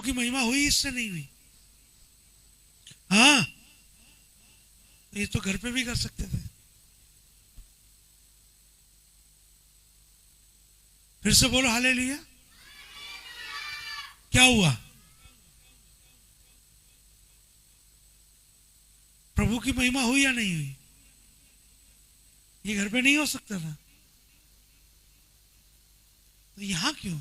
की महिमा हुई इससे नहीं हुई? हाँ, ये तो घर पे भी कर सकते थे। फिर से बोलो हालेलुया। क्या हुआ? प्रभु की महिमा हुई या नहीं हुई? ये घर पे नहीं हो सकता था, तो यहां क्यों?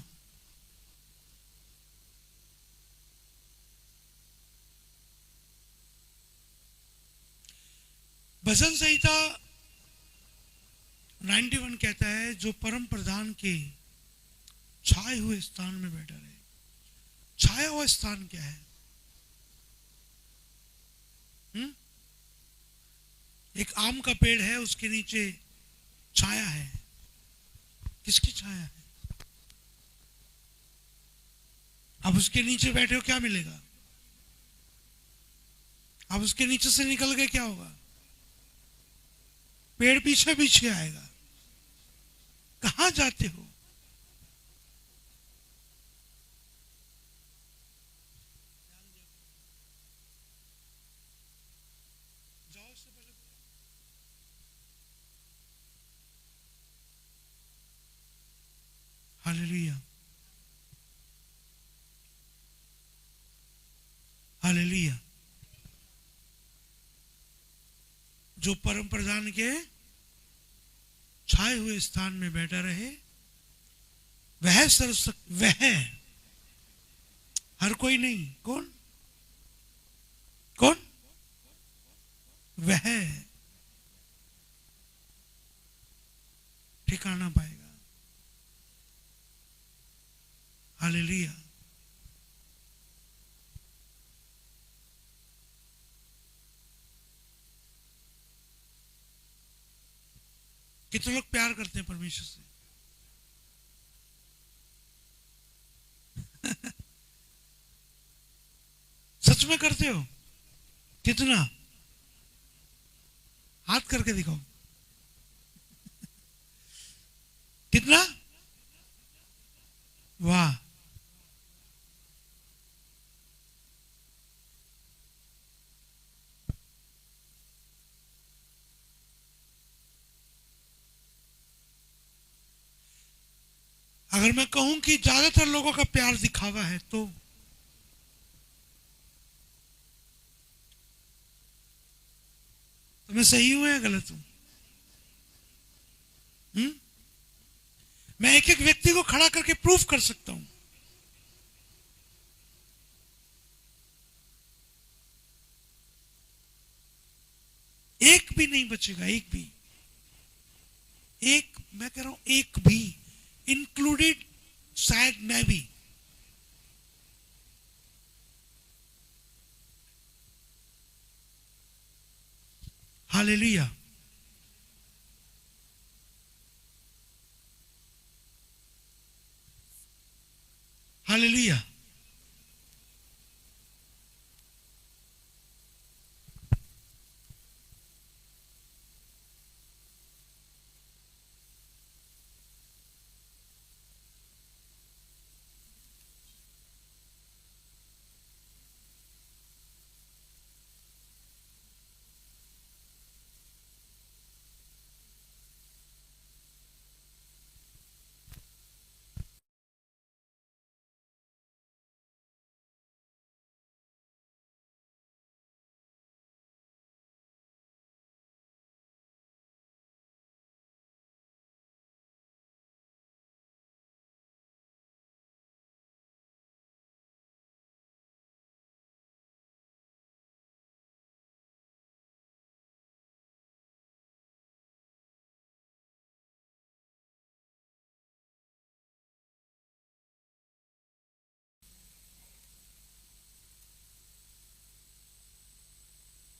भजन संहिता 91 कहता है, जो परम प्रधान के छाए हुए स्थान में बैठा रहे। छाया हुआ स्थान क्या है? हुँ? एक आम का पेड़ है, उसके नीचे छाया है। किसकी छाया है? अब उसके नीचे बैठे हो, क्या मिलेगा? अब उसके नीचे से निकल गए, क्या होगा? पेड़ पीछे पीछे आएगा। कहां जाते हो? जाओ से पहले। Hallelujah, hallelujah. जो परम प्रधान के छाए हुए स्थान में बैठा रहे, वह वह, हर कोई नहीं। कौन? कौन? वह ठिकाना पाएगा। हालेलुया। कितने लोग प्यार करते हैं परमेश्वर से? सच में करते हो? कितना? हाथ करके दिखाओ। कितना? वाह। अगर मैं कहूं कि ज्यादातर लोगों का प्यार दिखावा है, तो मैं सही हूं या गलत हूं? मैं एक एक व्यक्ति को खड़ा करके प्रूफ कर सकता हूं। एक भी नहीं बचेगा, एक भी। एक, मैं कह रहा हूं एक भी, इंक्लूडेड शायद मैं भी। Hallelujah, hallelujah.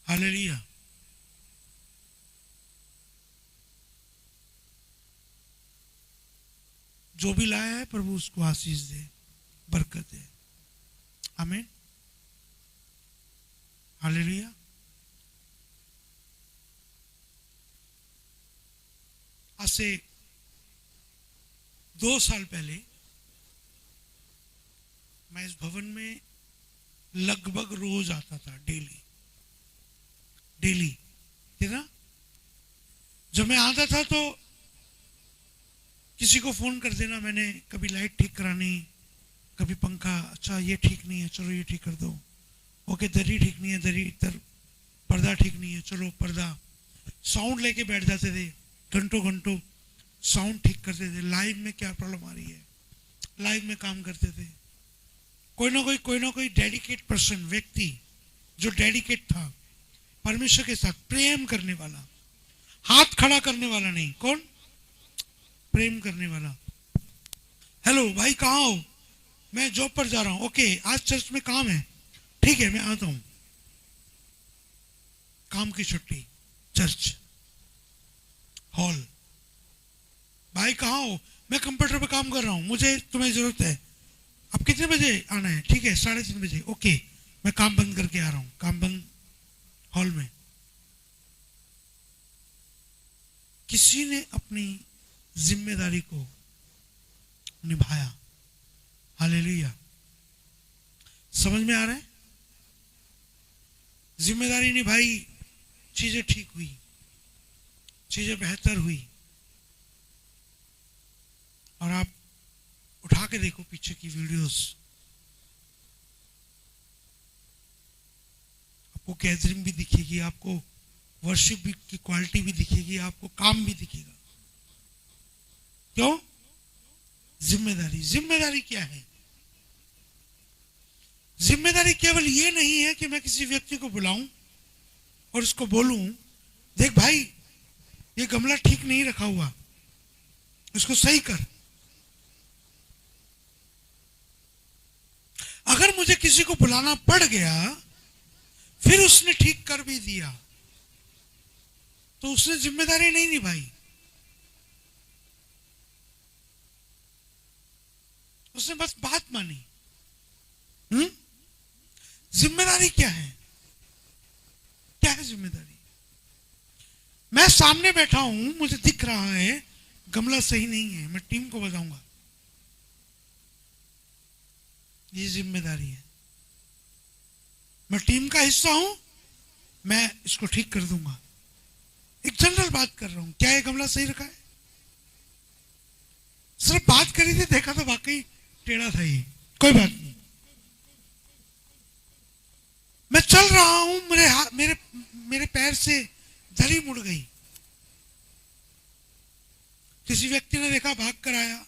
हालेलुया। जो भी लाया है प्रभु उसको आशीष दे, बरकत दे। आमीन। हालेलुया। आज से 2 साल पहले मैं इस भवन में लगभग रोज आता था, डेली डेली, है ना। जब मैं आता था तो किसी को फोन कर देना मैंने, कभी लाइट ठीक करानी, कभी पंखा, अच्छा ये ठीक नहीं है, चलो ये ठीक कर दो, ओके दरी ठीक नहीं है, दरी इधर, पर्दा ठीक नहीं है, चलो पर्दा। साउंड लेके बैठ जाते थे, घंटों घंटों साउंड ठीक करते थे। लाइव में क्या प्रॉब्लम आ रही है, लाइव में काम करते थे। कोई ना कोई डेडिकेट पर्सन, व्यक्ति जो डेडिकेट था परमेश्वर के साथ, प्रेम करने वाला, हाथ खड़ा करने वाला नहीं, कौन, प्रेम करने वाला। हेलो भाई कहाँ हो, मैं जॉब पर जा रहा हूं, ओके आज चर्च में काम है, ठीक है मैं आता हूं, काम की छुट्टी, चर्च हॉल। भाई कहाँ हो, मैं कंप्यूटर पे काम कर रहा हूं, मुझे तुम्हें जरूरत है, अब कितने बजे आना है, ठीक है 3:30 बजे, ओके मैं काम बंद करके आ रहा हूं, काम बंद, हॉल में। किसी ने अपनी जिम्मेदारी को निभाया। हालेलुया, समझ में आ रहा है। जिम्मेदारी निभाई, चीजें ठीक हुई, चीजें बेहतर हुई। और आप उठा के देखो पीछे की वीडियोस, आपको गैदरिंग भी दिखेगी, आपको वर्शिप भी की क्वालिटी भी दिखेगी, आपको काम भी दिखेगा। क्यों, जिम्मेदारी। जिम्मेदारी क्या है, जिम्मेदारी केवल ये नहीं है कि मैं किसी व्यक्ति को बुलाऊं और उसको बोलूं, देख भाई ये गमला ठीक नहीं रखा हुआ, इसको सही कर। अगर मुझे किसी को बुलाना पड़ गया, फिर उसने ठीक कर भी दिया, तो उसने जिम्मेदारी नहीं निभाई, उसने बस बात मानी। जिम्मेदारी क्या है, क्या है जिम्मेदारी। मैं सामने बैठा हूं, मुझे दिख रहा है गमला सही नहीं है, मैं टीम को बताऊंगा, ये जिम्मेदारी है। मैं टीम का हिस्सा हूं, मैं इसको ठीक कर दूंगा। एक जनरल बात कर रहा हूं, क्या ये गमला सही रखा है, सिर्फ बात करी थी, देखा तो वाकई टेढ़ा था ये, कोई बात नहीं। मैं चल रहा हूं, मेरे पैर से धरी मुड़ गई, किसी व्यक्ति ने देखा, भाग कर आया,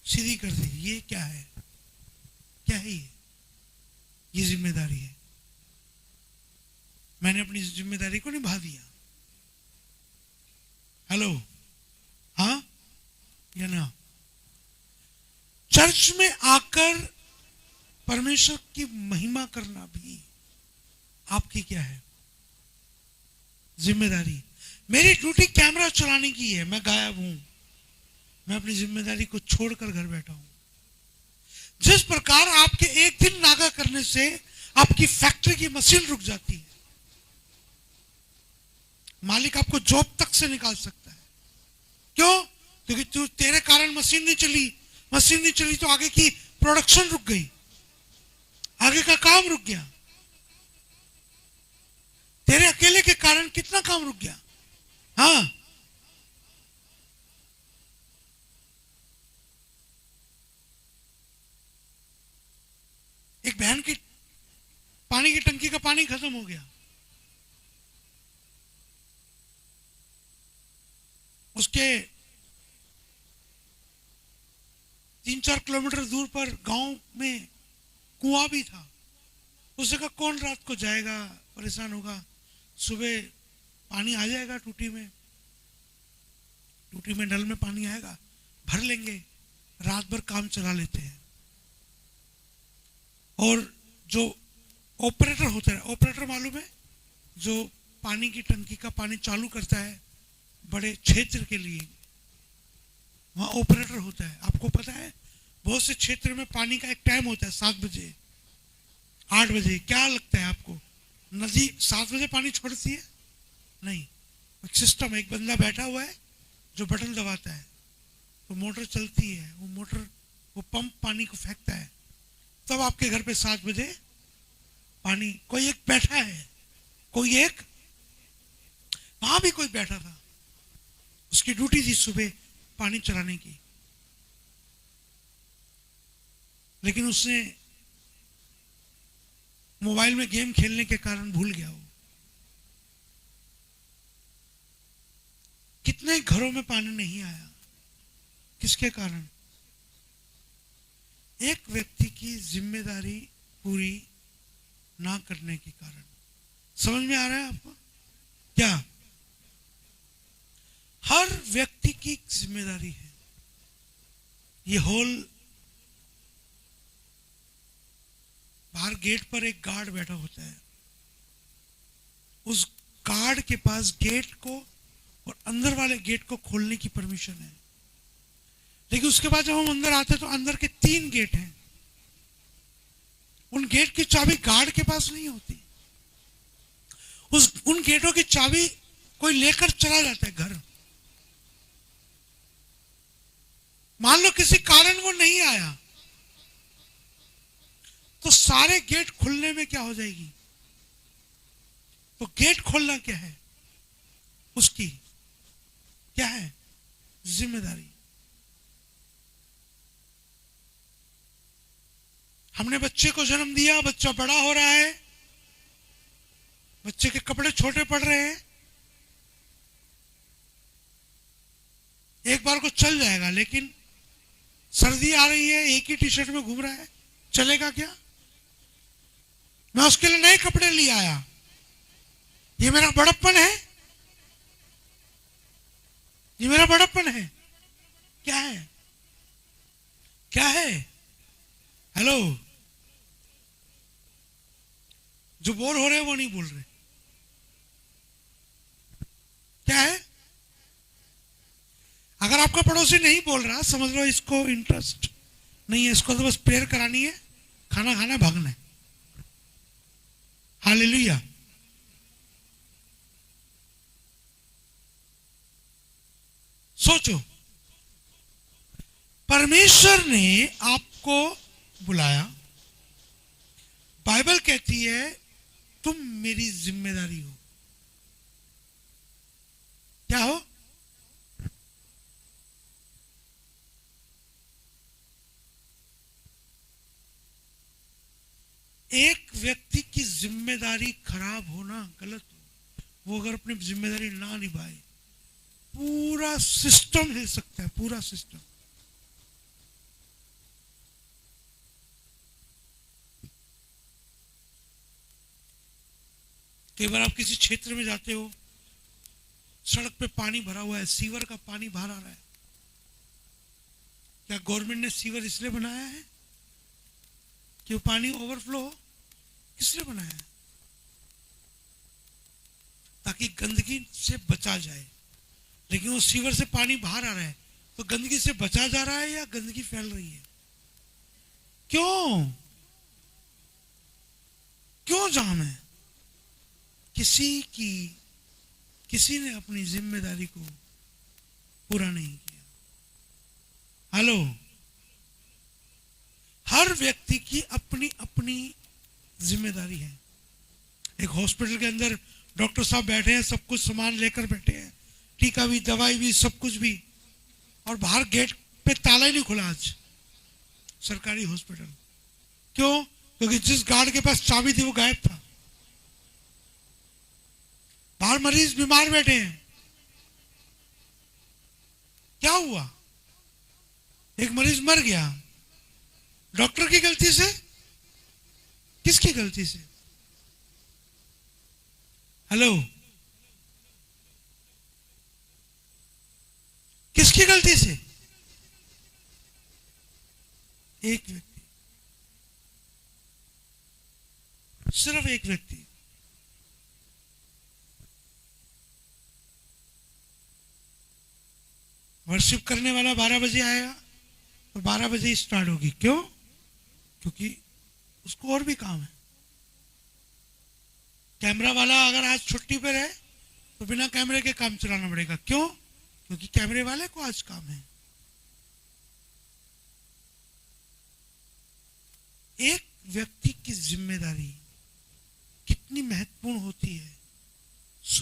सीधी कर दी। ये क्या है, क्या है ये जिम्मेदारी है। मैंने अपनी जिम्मेदारी को निभा दिया। हेलो, हाँ या ना। चर्च में आकर परमेश्वर की महिमा करना भी आपकी क्या है, जिम्मेदारी। मेरी ड्यूटी कैमरा चलाने की है, मैं गायब हूं, मैं अपनी जिम्मेदारी को छोड़कर घर बैठा हूं। जिस प्रकार आपके एक दिन नागा करने से आपकी फैक्ट्री की मशीन रुक जाती है, मालिक आपको जॉब तक से निकाल सकता है। क्यों, क्योंकि तेरे कारण मशीन नहीं चली, मशीन नहीं चली तो आगे की प्रोडक्शन रुक गई, आगे का काम रुक गया। तेरे अकेले के कारण कितना काम रुक गया। हाँ, एक बहन की पानी की टंकी का पानी खत्म हो गया, उसके 3-4 किलोमीटर दूर पर गांव में कुआं भी था। उसने कहा कौन रात को जाएगा, परेशान होगा, सुबह पानी आ जाएगा टूटी में नल में पानी आएगा, भर लेंगे, रात भर काम चला लेते हैं। और जो ऑपरेटर होता है, ऑपरेटर मालूम है, जो पानी की टंकी का पानी चालू करता है बड़े क्षेत्र के लिए, वहां ऑपरेटर होता है। आपको पता है बहुत से क्षेत्र में पानी का एक टाइम होता है, 7 बजे 8 बजे। क्या लगता है आपको, नदी 7 बजे पानी छोड़ती है? नहीं, एक सिस्टम, एक बंदा बैठा हुआ है जो बटन दबाता है तो मोटर चलती है, वो मोटर, वो पंप पानी को फेंकता है, तब आपके घर पे 7 बजे पानी, कोई एक बैठा है, कोई एक वहां भी कोई बैठा था, उसकी ड्यूटी थी सुबह पानी चलाने की, लेकिन उसने मोबाइल में गेम खेलने के कारण भूल गया वो। कितने घरों में पानी नहीं आया, किसके कारण? एक व्यक्ति की जिम्मेदारी पूरी ना करने के कारण। समझ में आ रहा है आपको क्या? हर व्यक्ति की जिम्मेदारी है। ये होल बाहर गेट पर एक गार्ड बैठा होता है, उस गार्ड के पास गेट को और अंदर वाले गेट को खोलने की परमिशन है, लेकिन उसके बाद जब हम अंदर आते हैं तो अंदर के 3 गेट हैं, उन गेट की चाबी गार्ड के पास नहीं होती। उन गेटों की चाबी कोई लेकर चला जाता है घर। मान लो किसी कारण वो नहीं आया, तो सारे गेट खुलने में क्या हो जाएगी? तो गेट खोलना क्या है? उसकी क्या है? जिम्मेदारी। हमने बच्चे को जन्म दिया, बच्चा बड़ा हो रहा है, बच्चे के कपड़े छोटे पड़ रहे हैं, एक बार को चल जाएगा, लेकिन सर्दी आ रही है, एक ही टी शर्ट में घूम रहा है, चलेगा क्या? मैं उसके लिए नए कपड़े ले आया, ये मेरा बड़प्पन है? ये मेरा बड़प्पन है? क्या है? क्या है? हेलो, जो बोर हो रहे हैं वो नहीं बोल रहे। क्या है? अगर आपका पड़ोसी नहीं बोल रहा, समझ लो इसको इंटरेस्ट नहीं है, इसको तो बस प्रेयर करानी है, खाना खाना, भागना है। हालेलुया। सोचो, परमेश्वर ने आपको बुलाया, बाइबल कहती है तुम मेरी जिम्मेदारी हो। क्या हो? एक व्यक्ति की जिम्मेदारी खराब होना गलत हो, वो अगर अपनी जिम्मेदारी ना निभाए, पूरा सिस्टम हिल सकता है, पूरा सिस्टम। कई बार आप किसी क्षेत्र में जाते हो, सड़क पे पानी भरा हुआ है, सीवर का पानी बाहर आ रहा है। क्या गवर्नमेंट ने सीवर इसलिए बनाया है कि वो पानी ओवरफ्लो हो? किसने बनाया है? ताकि गंदगी से बचा जाए। लेकिन वो सीवर से पानी बाहर आ रहा है, तो गंदगी से बचा जा रहा है या गंदगी फैल रही है? क्यों? क्यों जाम है? किसी ने अपनी जिम्मेदारी को पूरा नहीं किया। हेलो, हर व्यक्ति की अपनी अपनी जिम्मेदारी है। एक हॉस्पिटल के अंदर डॉक्टर साहब बैठे हैं, सब कुछ सामान लेकर बैठे हैं, टीका भी, दवाई भी, सब कुछ भी, और बाहर गेट पे ताला ही नहीं खुला आज सरकारी हॉस्पिटल। क्यों? क्योंकि जिस गार्ड के पास चाबी थी वो गायब था। बाहर मरीज बीमार बैठे हैं। क्या हुआ? एक मरीज मर गया, डॉक्टर की गलती से? किसकी गलती से? हेलो, किसकी गलती से? एक व्यक्ति, सिर्फ एक व्यक्ति। वर्शिप करने वाला 12 बजे आएगा तो 12 बजे ही स्टार्ट होगी। क्यों? क्योंकि उसको और भी काम है। कैमरा वाला अगर आज छुट्टी पे रहे तो बिना कैमरे के काम चलाना पड़ेगा। क्यों? क्योंकि कैमरे वाले को आज काम है। एक व्यक्ति की जिम्मेदारी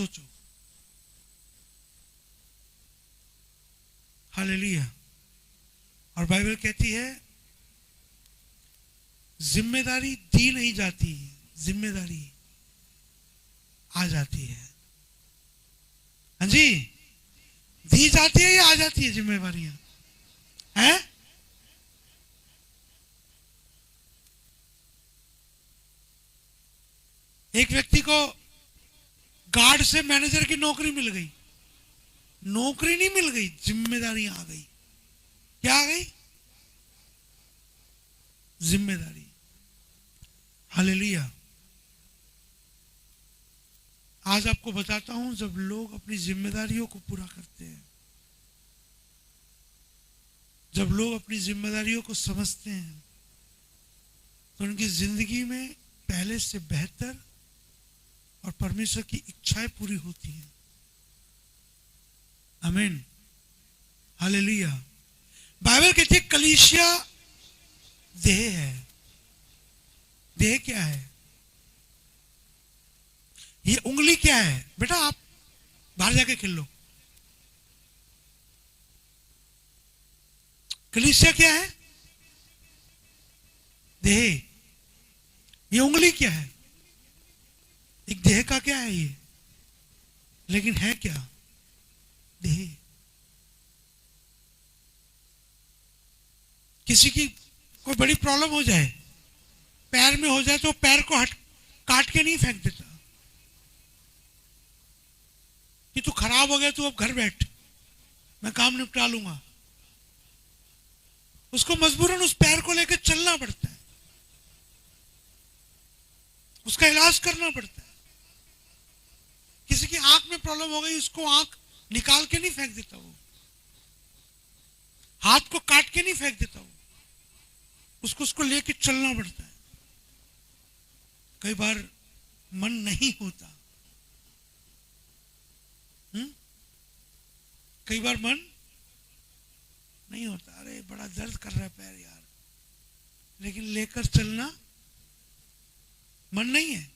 सोचो। हालेलुया। और बाइबल कहती है जिम्मेदारी दी नहीं जाती, जिम्मेदारी आ जाती है। हाँ जी, दी जाती है या आ जाती है जिम्मेवारियां? हैं? एक व्यक्ति को गार्ड से मैनेजर की नौकरी मिल गई। नौकरी नहीं मिल गई, जिम्मेदारियां आ गई। क्या आ गई? जिम्मेदारी। हालेलुया। आज आपको बताता हूं, जब लोग अपनी जिम्मेदारियों को पूरा करते हैं, जब लोग अपनी जिम्मेदारियों को समझते हैं, तो उनकी जिंदगी में पहले से बेहतर और परमेश्वर की इच्छाएं पूरी होती हैं। आमीन। हालेलुया। बाइबल कहती है कलीसिया देह है। देह क्या है? ये उंगली क्या है? बेटा आप बाहर जाके खेल लो। कलीसिया क्या है? देह। ये उंगली क्या है? एक देह का क्या है ये? लेकिन है क्या? देह। किसी की कोई बड़ी प्रॉब्लम हो जाए, पैर में हो जाए, तो पैर को काट के नहीं फेंक देता कि तू खराब हो गया, तू अब घर बैठ, मैं काम निपटा लूंगा। उसको मजबूरन उस पैर को लेकर चलना पड़ता है, उसका इलाज करना पड़ता है। किसी की आंख में प्रॉब्लम हो गई, उसको आंख निकाल के नहीं फेंक देता वो, हाथ को काट के नहीं फेंक देता वो, उसको लेके चलना पड़ता है। कई बार मन नहीं होता, कई बार मन नहीं होता, अरे बड़ा दर्द कर रहा है पैर यार, लेकिन लेकर चलना मन नहीं है।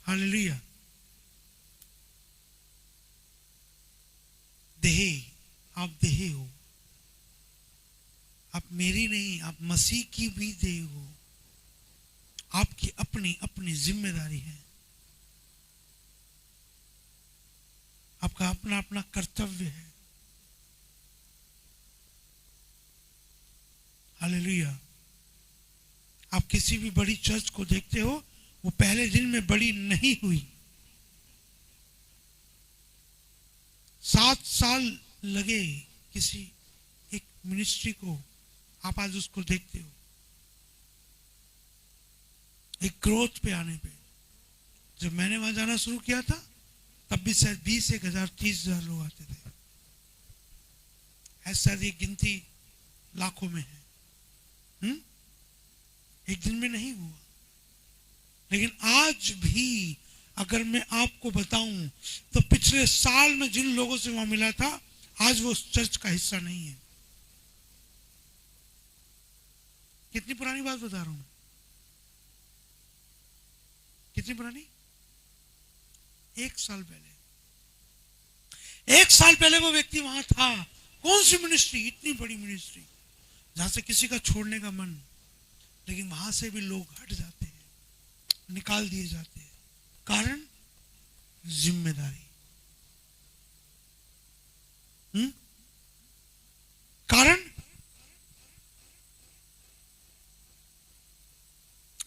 हालेलुया। देह, आप देह हो, आप मेरी नहीं, आप मसीह की भी देह हो। आपकी अपनी अपनी जिम्मेदारी है, आपका अपना अपना कर्तव्य है। हालेलुया। आप किसी भी बड़ी चर्च को देखते हो, वो पहले दिन में बड़ी नहीं हुई, 7 साल लगे किसी एक मिनिस्ट्री को, आप आज उसको देखते हो एक ग्रोथ पे आने पे। जब मैंने वहां जाना शुरू किया था, तब भी शायद 20,000 30,000 लोग आते थे। ऐसा ये गिनती लाखों में है। एक दिन में नहीं हुआ। लेकिन आज भी अगर मैं आपको बताऊं, तो पिछले साल में जिन लोगों से वहां मिला था, आज वो उस चर्च का हिस्सा नहीं है। कितनी पुरानी बात बता रहा हूं? कितनी पुरानी? 1 साल पहले। 1 साल पहले वो व्यक्ति वहां था। कौन सी मिनिस्ट्री? इतनी बड़ी मिनिस्ट्री जहां से किसी का छोड़ने का मन, लेकिन वहां से भी लोग हट जाते हैं, निकाल दिए जाते हैं। कारण जिम्मेदारी। कारण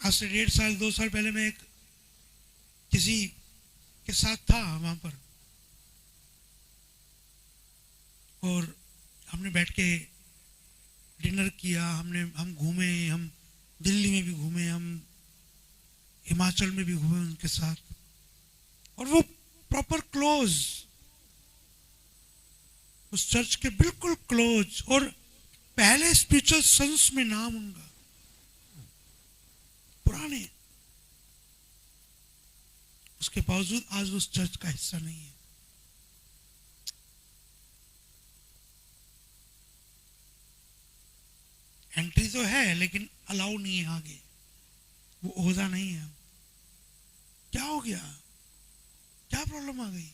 आज से 1.5 साल 2 साल पहले मैं एक किसी के साथ था वहां पर, और हमने बैठ के डिनर किया, हम घूमे, हम दिल्ली में भी घूमे, हम हिमाचल में भी घूमे उनके साथ, और वो प्रॉपर क्लोज, उस चर्च के बिल्कुल क्लोज, और पहले स्पिरिचुअल सन्स में नाम उनका, पुराने। उसके बावजूद आज उस चर्च का हिस्सा नहीं है। एंट्री तो है, लेकिन अलाउ नहीं है आगे, वो ओहदा नहीं है। क्या हो गया, क्या प्रॉब्लम आ गई?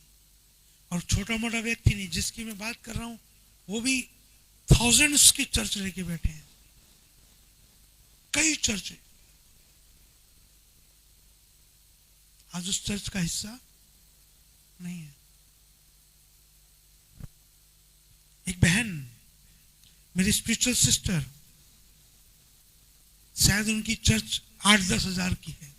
और छोटा मोटा व्यक्ति नहीं, जिसकी मैं बात कर रहा हूं वो भी थाउजेंड्स की चर्च लेके बैठे हैं, कई चर्च। आज उस चर्च का हिस्सा नहीं है। एक बहन, मेरी स्पिरिचुअल सिस्टर, शायद उनकी चर्च 8-10 हजार की है।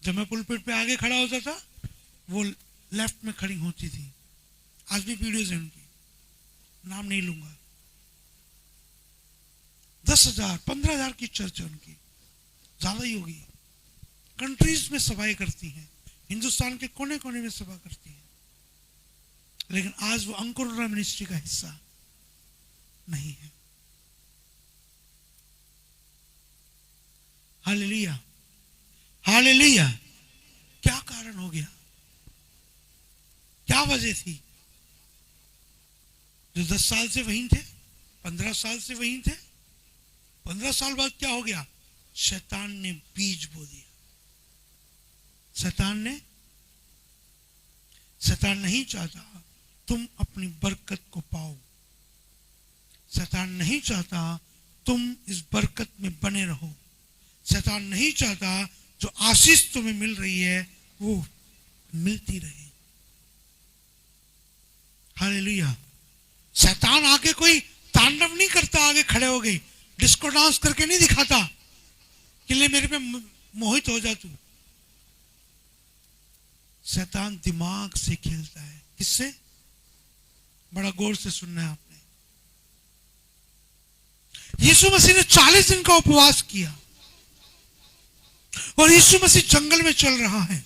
जब मैं पुलपिट पे आगे खड़ा होता था वो लेफ्ट में खड़ी होती थी। आज भी वीडियोज है उनकी, नाम नहीं लूंगा। 10,000 15,000 की चर्च है उनकी, ज्यादा ही होगी। कंट्रीज में सभाएं करती हैं, हिंदुस्तान के कोने कोने में सभा करती हैं, लेकिन आज वो अंकुर मिनिस्ट्री का हिस्सा नहीं है। Hallelujah, hallelujah. क्या कारण हो गया, क्या वजह थी? जो 10 साल से वहीं थे, 15 साल से वहीं थे, 15 साल बाद क्या हो गया? शैतान ने बीज बो दिया। शैतान नहीं चाहता तुम अपनी बरकत को पाओ। शैतान नहीं चाहता तुम इस बरकत में बने रहो। शैतान नहीं चाहता जो आशीष तुम्हें मिल रही है वो मिलती रहे। हालेलुया। शैतान आके कोई तांडव नहीं करता, आगे खड़े हो गई डिस्को डांस करके नहीं दिखाता कि ले मेरे पे मोहित हो जा तू। शैतान दिमाग से खेलता है। किससे? बड़ा गौर से सुनना है आपने। यीशु मसीह ने 40 दिन का उपवास किया और यीशु मसीह जंगल में चल रहा है,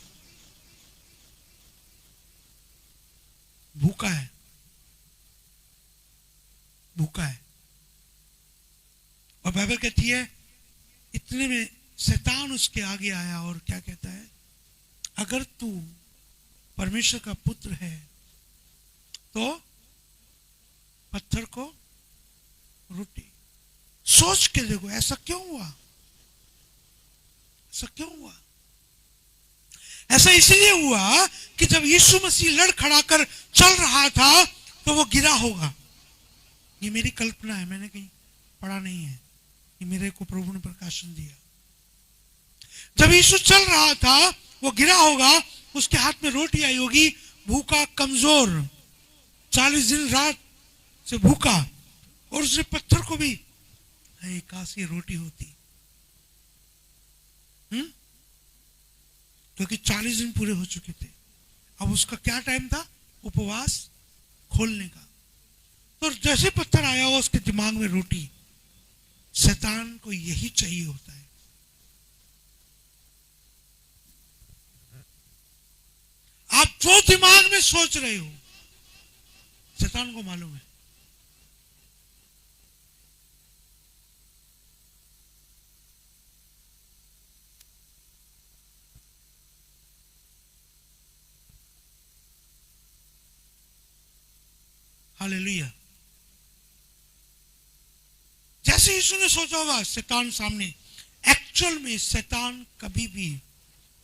भूखा है, भूखा है। और बाइबल कहती है इतने में शैतान उसके आगे आया और क्या कहता है? अगर तू परमेश्वर का पुत्र है तो पत्थर को रोटी। सोच के देखो, ऐसा क्यों हुआ? ऐसा क्यों हुआ? ऐसा इसलिए हुआ कि जब यीशु मसीह लड़ खड़ा कर चल रहा था तो वो गिरा होगा। ये मेरी कल्पना है, मैंने कहीं पढ़ा नहीं है, ये मेरे को प्रभु ने प्रकाशन दिया। जब यीशु चल रहा था वो गिरा होगा, उसके हाथ में रोटी आई होगी, भूखा कमजोर, 40 दिन रात से भूखा, और उसने पत्थर को भी, काश ये रोटी होती। क्योंकि 40 दिन पूरे हो चुके थे। अब उसका क्या टाइम था? उपवास खोलने का। तो जैसे पत्थर आया हुआ उसके दिमाग में रोटी। शैतान को यही चाहिए होता है। आप जो दिमाग में सोच रहे हो शैतान को मालूम है। हालेलुया। जैसे यीशु ने सोचा होगा शैतान सामने, एक्चुअल में शैतान कभी भी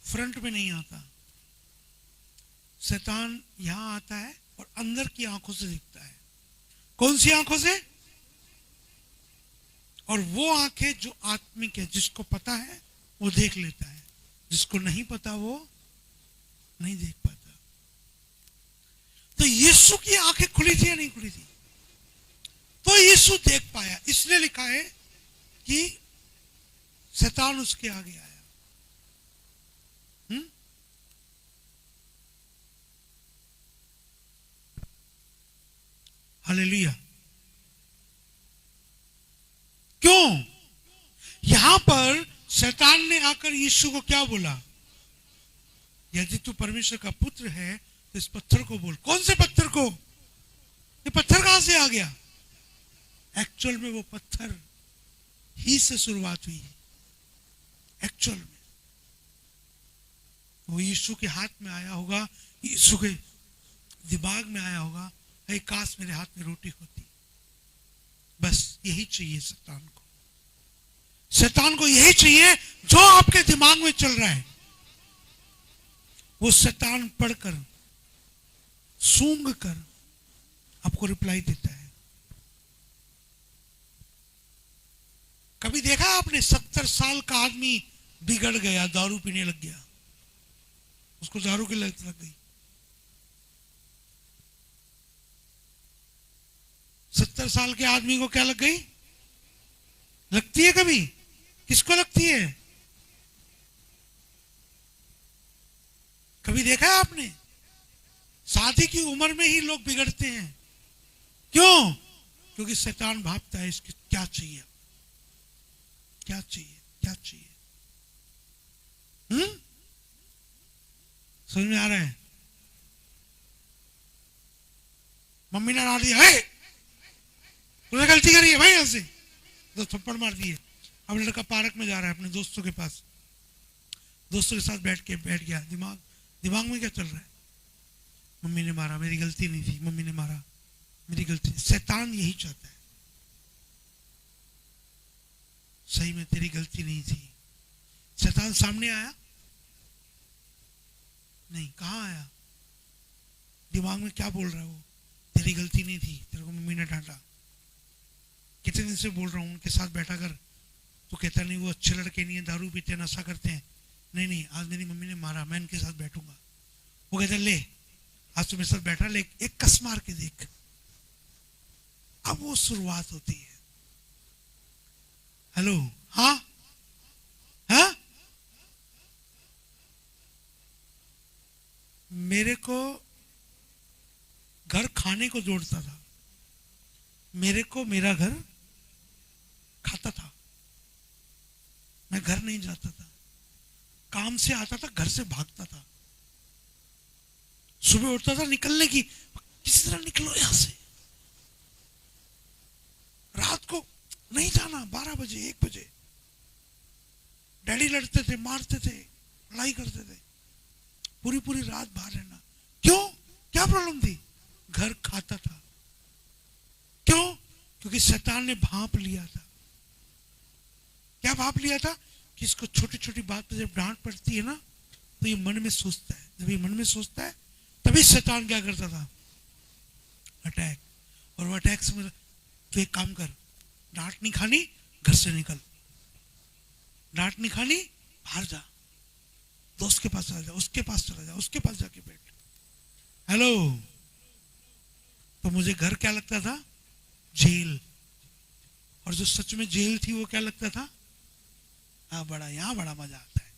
फ्रंट में नहीं आता। शैतान यहां आता है और अंदर की आंखों से दिखता है। कौन सी आंखों से? और वो आंखें जो आत्मिक है, जिसको पता है वो देख लेता है, जिसको नहीं पता वो नहीं देख पाता। तो यीशु की आंखें खुली थी या नहीं खुली थी? तो यीशु देख पाया। इसलिए लिखा है कि शैतान उसके आगे आया। हालेलुया। क्यों? यहां पर शैतान ने आकर यीशु को क्या बोला? यदि तू परमेश्वर का पुत्र है तो इस पत्थर को बोल। कौन से पत्थर को? ये पत्थर कहां से आ गया? एक्चुअल में वो पत्थर ही से शुरुआत हुई। एक्चुअल में वो यीशु के हाथ में आया होगा, यीशु के दिमाग में आया होगा, काश मेरे हाथ में रोटी होती। बस यही चाहिए शैतान को। शैतान को यही चाहिए जो आपके दिमाग में चल रहा है, वो शैतान पढ़कर सूंघ कर आपको रिप्लाई देता है। कभी देखा आपने 70 साल का आदमी बिगड़ गया, दारू पीने लग गया, उसको दारू की लत लग गई। 70 साल के आदमी को क्या लग गई? लगती है कभी? किसको लगती है? कभी देखा है आपने? शादी की उम्र में ही लोग बिगड़ते हैं। क्यों? क्योंकि शैतान भागता है इसके क्या चाहिए, क्या चाहिए, क्या चाहिए। समझ में आ रहा है? मम्मी ने डांट दिया, है तूने गलती करी है भाई, यहां से तो थप्पड़ मार दिए। अब लड़का पार्क में जा रहा है अपने दोस्तों के पास, दोस्तों के साथ बैठ गया। दिमाग में क्या चल रहा है? मम्मी ने मारा, मेरी गलती नहीं थी, मम्मी ने मारा, मेरी गलती। शैतान यही चाहता है, सही में तेरी गलती नहीं थी। शैतान सामने आया नहीं, कहां आया? दिमाग में क्या बोल रहा है वो? तेरी गलती नहीं थी, तेरे को मम्मी ने डांटा। कितने दिन से बोल रहा हूं उनके साथ बैठा कर, तो कहता नहीं वो अच्छे लड़के नहीं है, दारू पीते, नशा करते हैं। नहीं, आज मेरी मम्मी ने मारा, मैं इनके साथ बैठूंगा। वो कहता ले आज तू मेरे साथ बैठा, ले एक कस मार के देख। अब वो शुरुआत होती है। हेलो, हाँ हाँ, मेरे को घर खाने को जोड़ता था, मेरे को मेरा घर खाता था, मैं घर नहीं जाता था, काम से आता था, घर से भागता था। सुबह उठता था निकलने की, किसी तरह निकलो यहां से, रात को नहीं जाना, 12 बजे 1 बजे। डैडी लड़ते थे, मारते थे, लड़ाई करते थे, पूरी रात बाहर रहना। क्यों? क्या प्रॉब्लम थी? घर खाता था। क्यों? क्योंकि शैतान ने भांप लिया था। क्या भांप लिया था? कि इसको छोटी छोटी बात पर जब डांट पड़ती है ना, तो ये मन में सोचता है। जब ये मन में सोचता है, तभी शैतान क्या करता था? अटैक। और वो अटैक से तो एक काम कर, डांट नहीं खानी, घर से निकल, डांट नहीं खानी, बाहर जा, दोस्त के पास चला जा, उसके पास चला जा, उसके पास जाके बैठ। हेलो, तो मुझे घर क्या लगता था? जेल। और जो सच में जेल थी वो क्या लगता था? यहां बड़ा मजा आता है।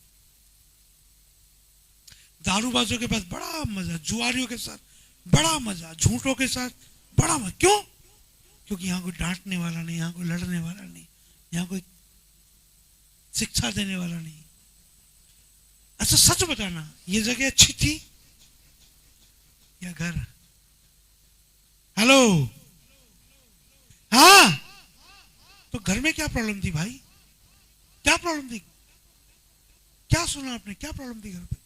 दारूबाजों के पास बड़ा मजा, जुआरियों के साथ बड़ा मजा, झूठों के साथ बड़ा मजा। क्यों? क्योंकि यहां कोई डांटने वाला नहीं, यहां कोई लड़ने वाला नहीं, यहां कोई शिक्षा देने वाला नहीं। अच्छा सच बताना, ये जगह अच्छी थी या घर? हेलो, हाँ, तो घर में क्या प्रॉब्लम थी भाई? क्या प्रॉब्लम थी? क्या सुना आपने? क्या प्रॉब्लम थी घर पे?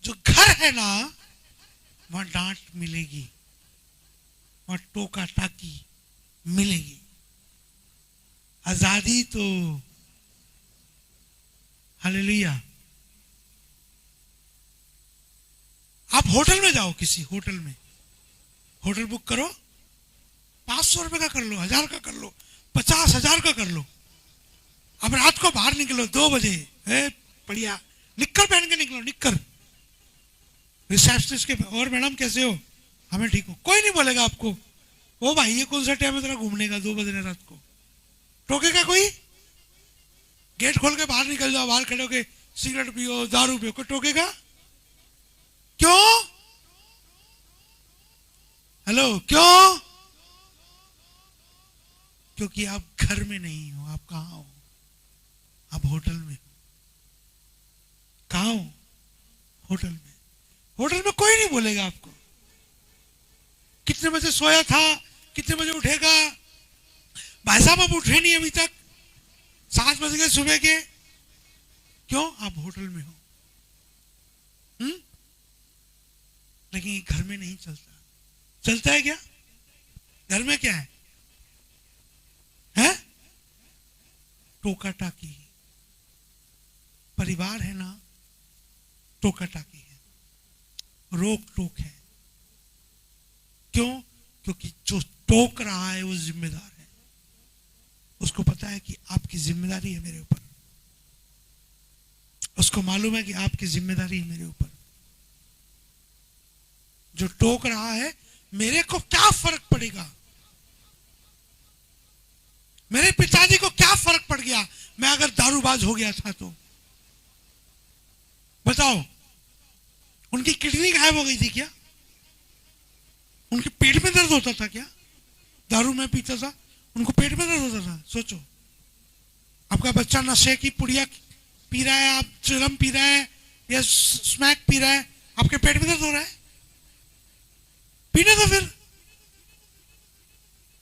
जो घर है ना, वहां डांट मिलेगी, वहां टोका टाकी मिलेगी। आजादी तो हालेलुया। आप होटल में जाओ, किसी होटल में होटल बुक करो, 500 रुपए का कर लो, 1000 का कर लो, 50,000 का कर लो। अब रात को बाहर निकलो 2 बजे, बढ़िया निक्कर पहन के निकलो, निक्कर। रिसेप्शनिस्ट के, और मैडम कैसे हो? हमें ठीक हो। कोई नहीं बोलेगा आपको, ओ भाई ये कौन सा टाइम है तेरा घूमने का 2 बजे रात को? टोकेगा कोई? गेट खोल के बाहर निकल जाओ, बाहर खड़े होके सिगरेट पियो, दारू पियो, कोई टोकेगा? क्यों? हेलो, क्यों? क्योंकि आप घर में नहीं हो। आप कहां हो? आप होटल में। कहां हो? होटल में। होटल में कोई नहीं बोलेगा आपको कितने बजे सोया था, कितने बजे उठेगा। भाई साहब आप उठे नहीं अभी तक, 7 बज गए सुबह के। क्यों? आप होटल में हो। लेकिन घर में नहीं चलता। चलता है क्या? घर में क्या है? है? टोका टाकी। परिवार है ना, टोका टाकी है, रोक टोक है। क्यों? क्योंकि जो टोक रहा है वो जिम्मेदार है। उसको पता है कि आपकी जिम्मेदारी है मेरे ऊपर। उसको मालूम है कि आपकी जिम्मेदारी है मेरे ऊपर। जो टोक रहा है, मेरे को क्या फर्क पड़ेगा? मेरे पिताजी को क्या फर्क पड़ गया मैं अगर दारूबाज हो गया था तो? बताओ, उनकी किडनी गायब हो गई थी क्या? उनके पेट में दर्द होता था क्या? दारू में पीता था, उनको पेट में दर्द होता था? सोचो, आपका बच्चा नशे की पुड़िया पी रहा है, आप चिलम पी रहा है या स्मैक पी रहा है, आपके पेट में दर्द हो रहा है? पीने दो, फिर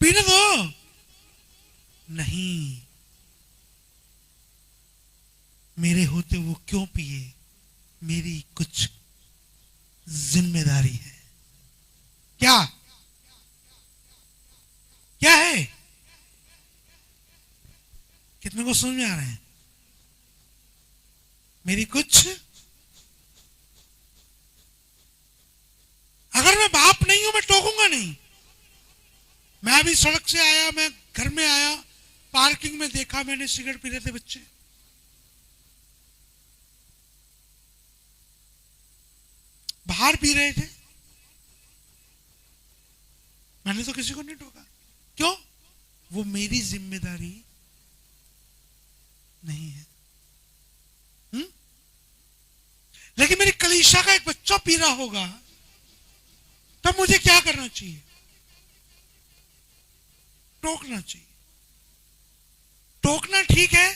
पीने दो। नहीं, मेरे होते वो क्यों पिए? मेरी कुछ जिम्मेदारी है। क्या क्या है? कितने को समझ में आ रहे हैं? मेरी कुछ, अगर मैं बाप नहीं हूं, मैं टोकूंगा नहीं। मैं अभी सड़क से आया, मैं घर में आया, पार्किंग में देखा मैंने सिगरेट पी रहे थे बच्चे, बाहर पी रहे थे, मैंने तो किसी को नहीं टोका। क्यों? वो मेरी जिम्मेदारी नहीं है। लेकिन मेरी कलीसिया का एक बच्चा पी रहा होगा, तब मुझे क्या करना चाहिए? टोकना चाहिए। टोकना ठीक है,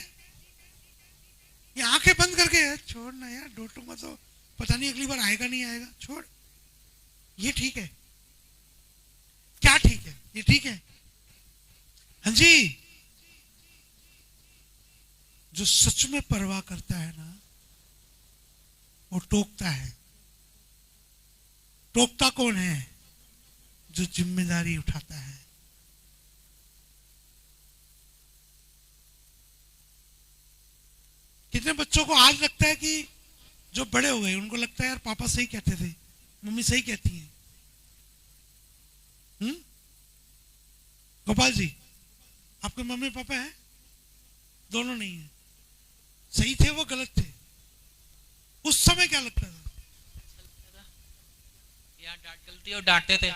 ये आंखें बंद करके छोड़ ना यार, डोटूंगा तो पता नहीं अगली बार आएगा नहीं आएगा, छोड़, ये ठीक है? क्या ठीक है? ये ठीक है? हाँ जी। जो सच में परवाह करता है ना, वो टोकता है। टोकता कौन है? जो जिम्मेदारी उठाता है। कितने बच्चों को आज लगता है कि जो बड़े हो गए उनको लगता है यार पापा सही कहते थे, मम्मी सही कहती है। गोपाल जी, आपके मम्मी पापा हैं? दोनों नहीं है। सही थे वो, गलत थे? उस समय क्या लगता था? यार गलती और डांटते थे।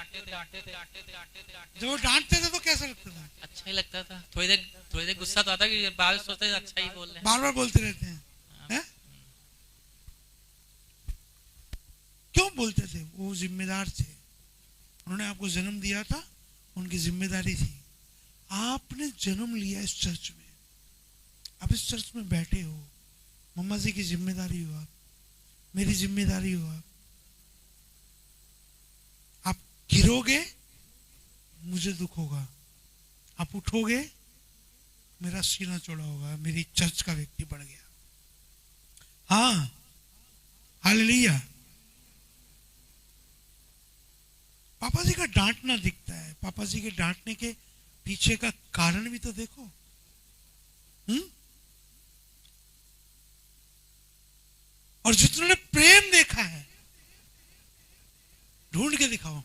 जब वो डांटते थे तो कैसा लगता था? अच्छा ही लगता था। थोड़ी देर गुस्सा तो आता कि बाल सोचते अच्छा ही बोल रहे हैं। बार बार बोलते रहते हैं, है? क्यों बोलते थे? वो जिम्मेदार थे, उन्होंने आपको जन्म दिया था, उनकी जिम्मेदारी थी। आपने जन्म लिया इस चर्च में, आप इस चर्च में बैठे हो, मम्मा जी की जिम्मेदारी हो आप, मेरी जिम्मेदारी हो आप गिरोगे मुझे दुख होगा, आप उठोगे मेरा सीना चौड़ा होगा, मेरी चर्च का व्यक्ति बढ़ गया। हाँ, हालेलुया। पापा जी का डांटना दिखता है, पापा जी के डांटने के पीछे का कारण भी तो देखो। और जितनों ने प्रेम देखा है, ढूंढ के दिखाओ।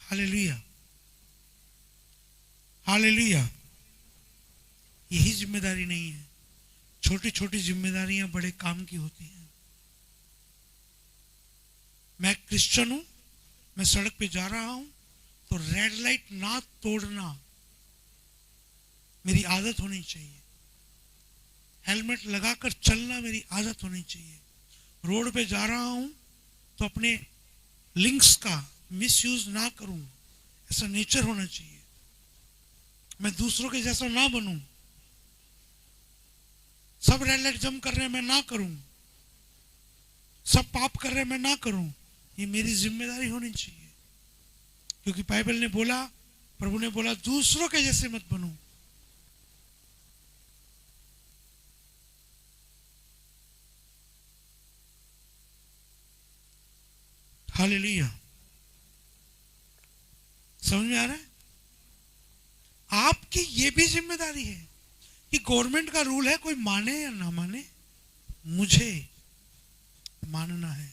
Hallelujah, hallelujah. यही जिम्मेदारी नहीं है। छोटी छोटी जिम्मेदारियां बड़े काम की होती हैं। मैं क्रिश्चियन हूं, मैं सड़क पे जा रहा हूं तो रेड लाइट ना तोड़ना मेरी आदत होनी चाहिए। हेलमेट लगाकर चलना मेरी आदत होनी चाहिए। रोड पे जा रहा हूं तो अपने लिंक्स का मिसयूज ना करूं, ऐसा नेचर होना चाहिए। मैं दूसरों के जैसा ना बनूं, सब रेड लाइट जंप कर रहे हैं मैं ना करूं, सब पाप कर रहे हैं मैं ना करूं। ये मेरी जिम्मेदारी होनी चाहिए, क्योंकि बाइबल ने बोला, प्रभु ने बोला, दूसरों के जैसे मत बनो। हालेलुया। समझ में आ रहा है? आपकी ये भी जिम्मेदारी है कि गवर्नमेंट का रूल है, कोई माने या ना माने, मुझे मानना है।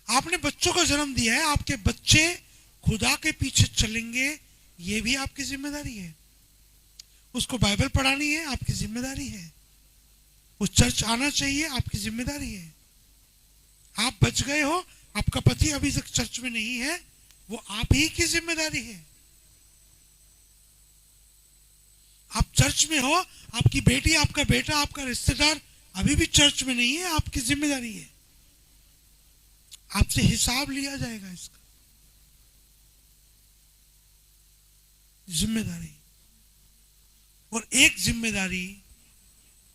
आपने बच्चों को जन्म दिया है, आपके बच्चे खुदा के पीछे चलेंगे, ये भी आपकी जिम्मेदारी है। उसको बाइबल पढ़ानी है, आपकी जिम्मेदारी है। वो चर्च आना चाहिए, आपकी जिम्मेदारी है। आप बच गए हो, आपका पति अभी तक चर्च में नहीं है, वो आप ही की जिम्मेदारी है। आप चर्च में हो, आपकी बेटी, आपका बेटा, आपका रिश्तेदार अभी भी चर्च में नहीं है, आपकी जिम्मेदारी है। आपसे हिसाब लिया जाएगा इसका, जिम्मेदारी। और एक जिम्मेदारी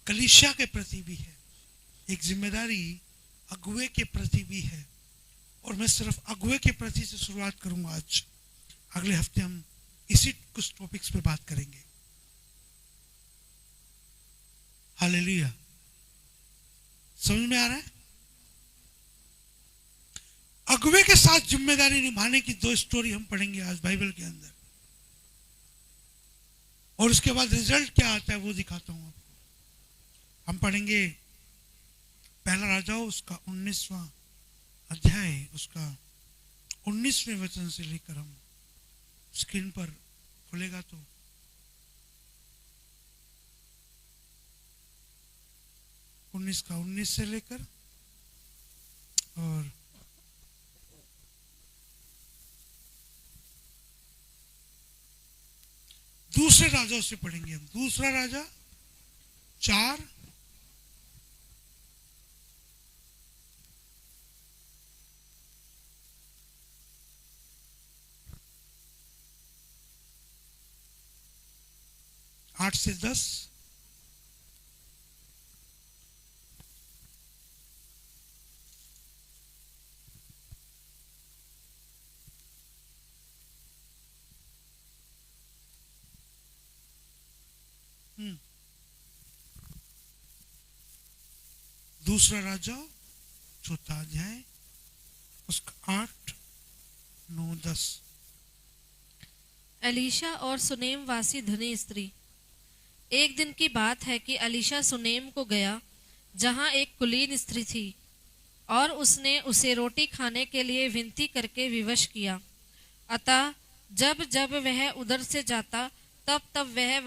कलीसिया के प्रति भी है, एक जिम्मेदारी अगुवे के प्रति भी है। और मैं सिर्फ अगुवे के प्रति से शुरुआत करूंगा आज। अगले हफ्ते हम इसी कुछ टॉपिक्स पे बात करेंगे। हालेलुया। समझ में आ रहा है? अगुवे के साथ जिम्मेदारी निभाने की 2 स्टोरी हम पढ़ेंगे आज बाइबल के अंदर, और उसके बाद रिजल्ट क्या आता है वो दिखाता हूं आपको। हम पढ़ेंगे पहला राजाओं उसका 19वां अध्याय, उसका 19वें वचन से लेकर, हम स्क्रीन पर खुलेगा तो 19 का 19 से लेकर और दूसरे राजाओं से पढ़ेंगे हम। दूसरा राजा 4 8 से 10, दूसरा राजा 4 अध्याय उसका 8, 9, 10। एलीशा और सुनेम वासी धनी स्त्री। एक दिन की बात है कि एलीशा सुनेम को गया, जहां एक कुलीन स्त्री थी, और उसने उसे रोटी खाने के लिए विनती करके विवश किया। अतः जब जब वह उधर से जाता, तब तब वह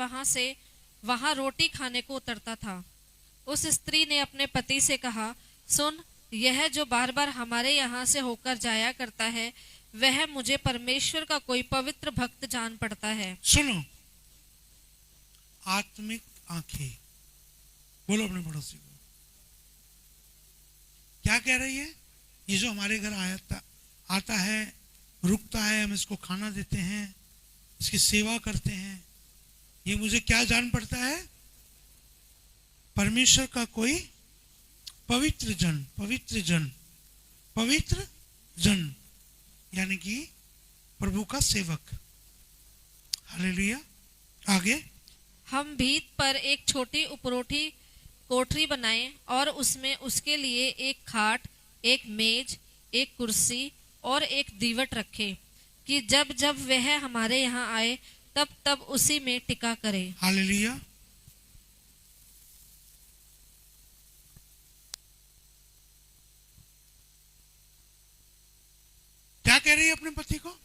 वहां रोटी खाने को उतरता था। उस स्त्री ने अपने पति से कहा, सुन, यह जो बार बार हमारे यहाँ से होकर जाया करता है, वह मुझे परमेश्वर का कोई पवित्र भक्त जान पड़ता है। सुनो, आत्मिक आंखें। बोलो अपने पड़ोसी को, क्या कह रही है? ये जो हमारे घर आता है, रुकता है, हम इसको खाना देते हैं, इसकी सेवा करते हैं, ये मुझे क्या जान पड़ता है? परमेश्वर का कोई पवित्र जन, पवित्र जन, पवित्र जन, यानी कि प्रभु का सेवक। हालेलुया। आगे, हम भीत पर एक छोटी उपरोठी कोठरी बनाएं और उसमें उसके लिए एक खाट, एक मेज, एक कुर्सी और एक दीवट रखें, कि जब जब वह हमारे यहाँ आए, तब तब उसी में टिका करे। हालेलुया। क्या कह रही है अपने पति को?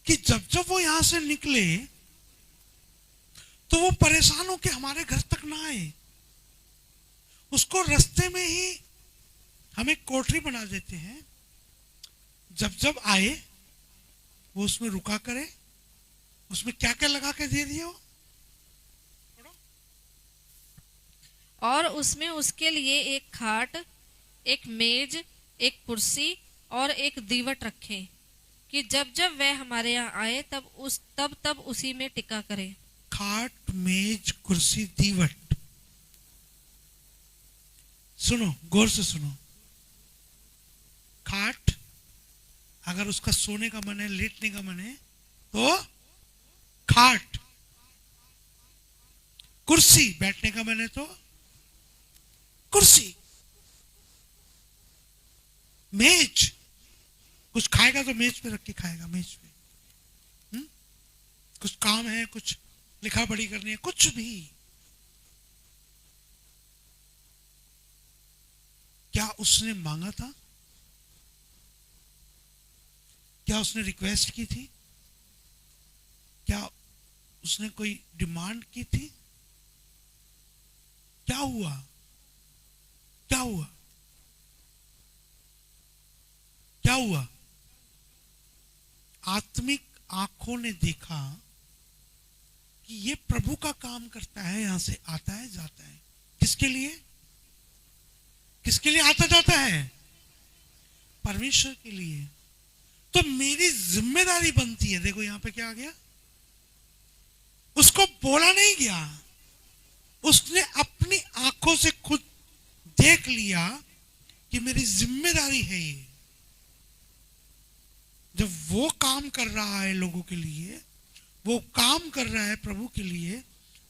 कि जब जब वो यहां से निकले तो वो परेशान हो के हमारे घर तक ना आए, उसको रास्ते में ही हम एक कोठरी बना देते हैं, जब जब आए वो उसमें रुका करे। उसमें क्या क्या लगा के दे दिए हो? और उसमें उसके लिए एक खाट, एक मेज, एक कुर्सी और एक दीवट रखें, कि जब जब वह हमारे यहाँ आए, तब तब उसी में टिका करे। खाट, मेज, कुर्सी, दीवट। सुनो, गौर से सुनो। खाट, अगर उसका सोने का मन है, लेटने का मन है, तो खाट। कुर्सी, बैठने का मन है तो कुर्सी। मेज, कुछ खाएगा तो मेज पे रख के खाएगा, मेज पे। कुछ काम है, कुछ लिखा पढ़ी करनी है, कुछ भी। क्या उसने मांगा था? क्या उसने रिक्वेस्ट की थी? क्या उसने कोई डिमांड की थी? क्या हुआ? क्या हुआ? क्या हुआ? आत्मिक आंखों ने देखा कि ये प्रभु का काम करता है, यहां से आता है जाता है। किसके लिए? किसके लिए आता जाता है? परमेश्वर के लिए। तो मेरी जिम्मेदारी बनती है, देखो यहां पे क्या आ गया, उसको बोला नहीं गया, उसने अपनी आंखों से खुद देख लिया कि मेरी जिम्मेदारी है ये। जब वो काम कर रहा है लोगों के लिए, वो काम कर रहा है प्रभु के लिए,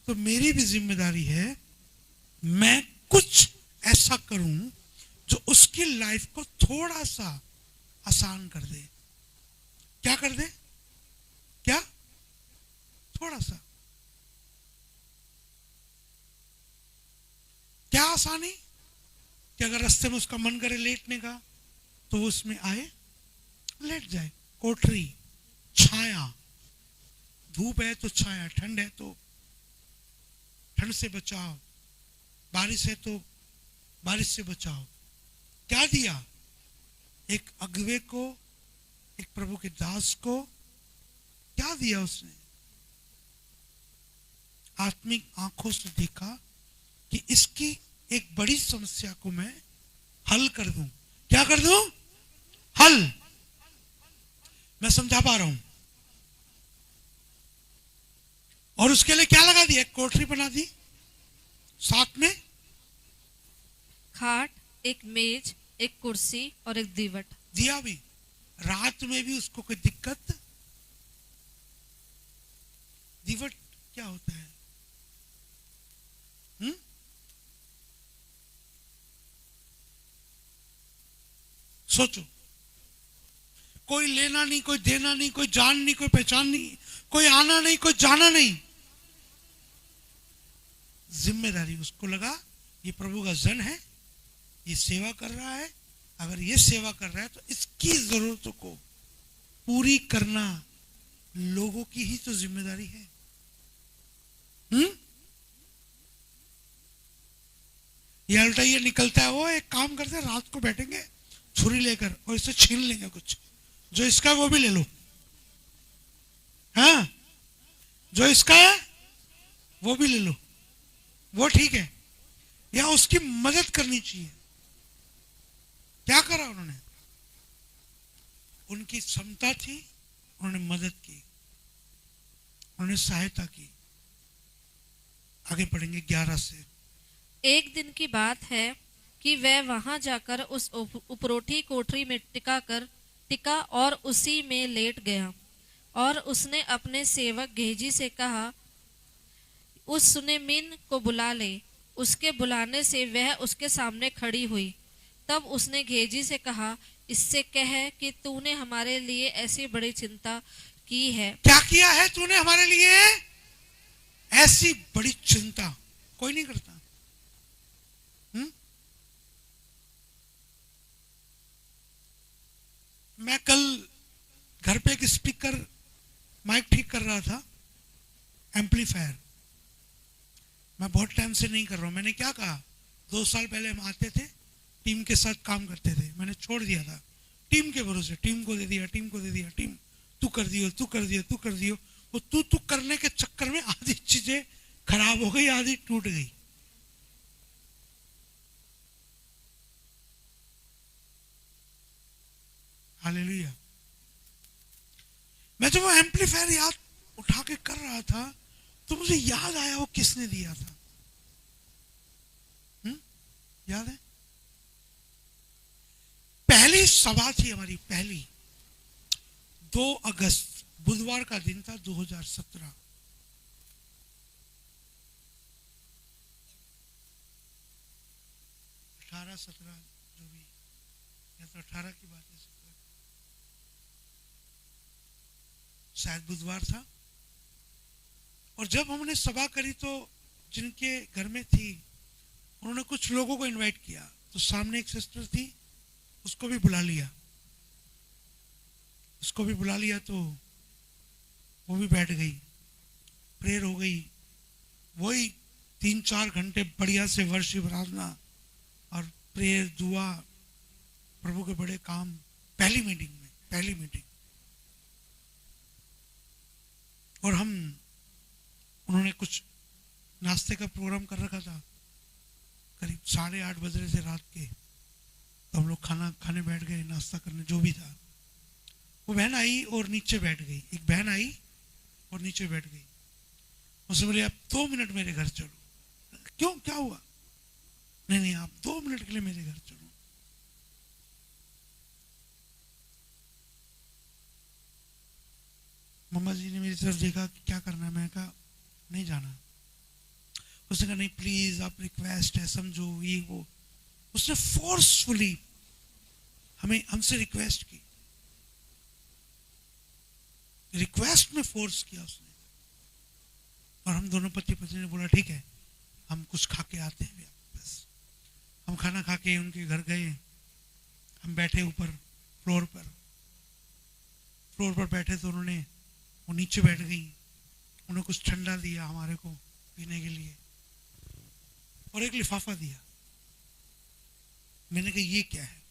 तो मेरी भी जिम्मेदारी है मैं कुछ ऐसा करूं जो उसकी लाइफ को थोड़ा सा आसान कर दे। क्या कर दे? क्या? थोड़ा सा। क्या आसानी? कि अगर रास्ते में उसका मन करे लेटने का तो वो उसमें आए, लेट जाए। कोठरी, छाया, धूप है तो छाया, ठंड है तो ठंड से बचाओ, बारिश है तो बारिश से बचाओ। क्या दिया? एक अगुवे को, एक प्रभु के दास को क्या दिया उसने? आत्मिक आंखों से देखा कि इसकी एक बड़ी समस्या को मैं हल कर दूं। क्या कर दूं? हल। मैं समझा पा रहा हूं। और उसके लिए क्या लगा दिया? एक कोठरी बना दी, साथ में खाट, एक मेज, एक कुर्सी और एक दीवट दिया भी। रात में भी उसको कोई दिक्कत? दीवट क्या होता है? सोचो, कोई लेना नहीं, कोई देना नहीं, कोई जान नहीं, कोई पहचान नहीं, कोई आना नहीं, कोई जाना नहीं। जिम्मेदारी उसको लगा ये प्रभु का जन है, ये सेवा कर रहा है, अगर ये सेवा कर रहा है तो इसकी जरूरतों को पूरी करना लोगों की ही तो जिम्मेदारी है। ये उल्टा ये निकलता है, वो एक काम करते हैं, रात को बैठेंगे छुरी लेकर और इससे छीन लेंगे कुछ, जो इसका वो भी ले लो। हाँ, जो इसका है वो भी ले लो, वो ठीक है, या उसकी मदद करनी चाहिए। क्या करा उन्होंने? उनकी क्षमता थी, उन्होंने मदद की, उन्होंने सहायता की। आगे पढ़ेंगे 11 से। एक दिन की बात है कि वह वहां जाकर उस उपरोठी कोठरी में टिका और उसी में लेट गया। और उसने अपने सेवक गेहजी से कहा, उस सुनेमिन को बुला ले। उसके बुलाने से वह उसके सामने खड़ी हुई। तब उसने गेहजी से कहा, इससे कह कि तूने हमारे लिए ऐसी बड़ी चिंता की है। क्या किया है तूने हमारे लिए? ऐसी बड़ी चिंता कोई नहीं करता। मैं कल घर पे एक स्पीकर माइक ठीक कर रहा था, एम्पलीफायर। मैं बहुत टाइम से नहीं कर रहा हूं। मैंने क्या कहा, 2 साल पहले हम आते थे, टीम के साथ काम करते थे, मैंने छोड़ दिया था टीम के भरोसे। टीम को दे दिया, टीम को दे दिया, टीम तू कर दियो, तू कर दियो, तू कर दियो। वो तू करने के चक्कर में आधी चीजें खराब हो गई, आधी टूट गई। हालेलुया। मैं जब वो एम्पलीफायर याद उठा के कर रहा था तो मुझे याद आया वो किसने दिया था। याद है? पहली सभा थी हमारी, पहली 2 अगस्त बुधवार का दिन था 2017। अठारह 17 जो भी, या तो 18 की बात है, 17। शायद बुधवार था, और जब हमने सभा करी तो जिनके घर में थी उन्होंने कुछ लोगों को इनवाइट किया, तो सामने एक सिस्टर थी, उसको भी बुला लिया, तो वो भी बैठ गई, प्रेयर हो गई, वही 3-4 घंटे बढ़िया से वर्शिप आराधना और प्रेयर दुआ, प्रभु के बड़े काम, पहली मीटिंग। और उन्होंने कुछ नाश्ते का प्रोग्राम कर रखा था, करीब 8:30 बज रहे थे रात के, तो हम लोग खाना खाने बैठ गए, नाश्ता करने, जो भी था। वो बहन आई और नीचे बैठ गई, एक बहन आई और नीचे बैठ गई। उसने बोले आप 2 मिनट मेरे घर चलो। क्यों, क्या हुआ? नहीं, आप 2 मिनट के लिए मेरे घर चलो। मम्मा जी ने मेरी तरफ देखा कि क्या करना है, मैं कहा नहीं जाना। उसने कहा नहीं प्लीज, आप रिक्वेस्ट है, समझो, ये वो। उसने फोर्सफुली हमसे रिक्वेस्ट की, रिक्वेस्ट में फोर्स किया उसने, और हम दोनों पति पत्नी ने बोला ठीक है, हम कुछ खा के आते हैं बस। हम खाना खा के उनके घर गए, हम बैठे ऊपर फ्लोर पर बैठे, तो वो नीचे बैठ गई, उन्होंने कुछ ठंडा दिया हमारे को पीने के लिए और एक लिफाफा दिया। मैंने कहा ये क्या है?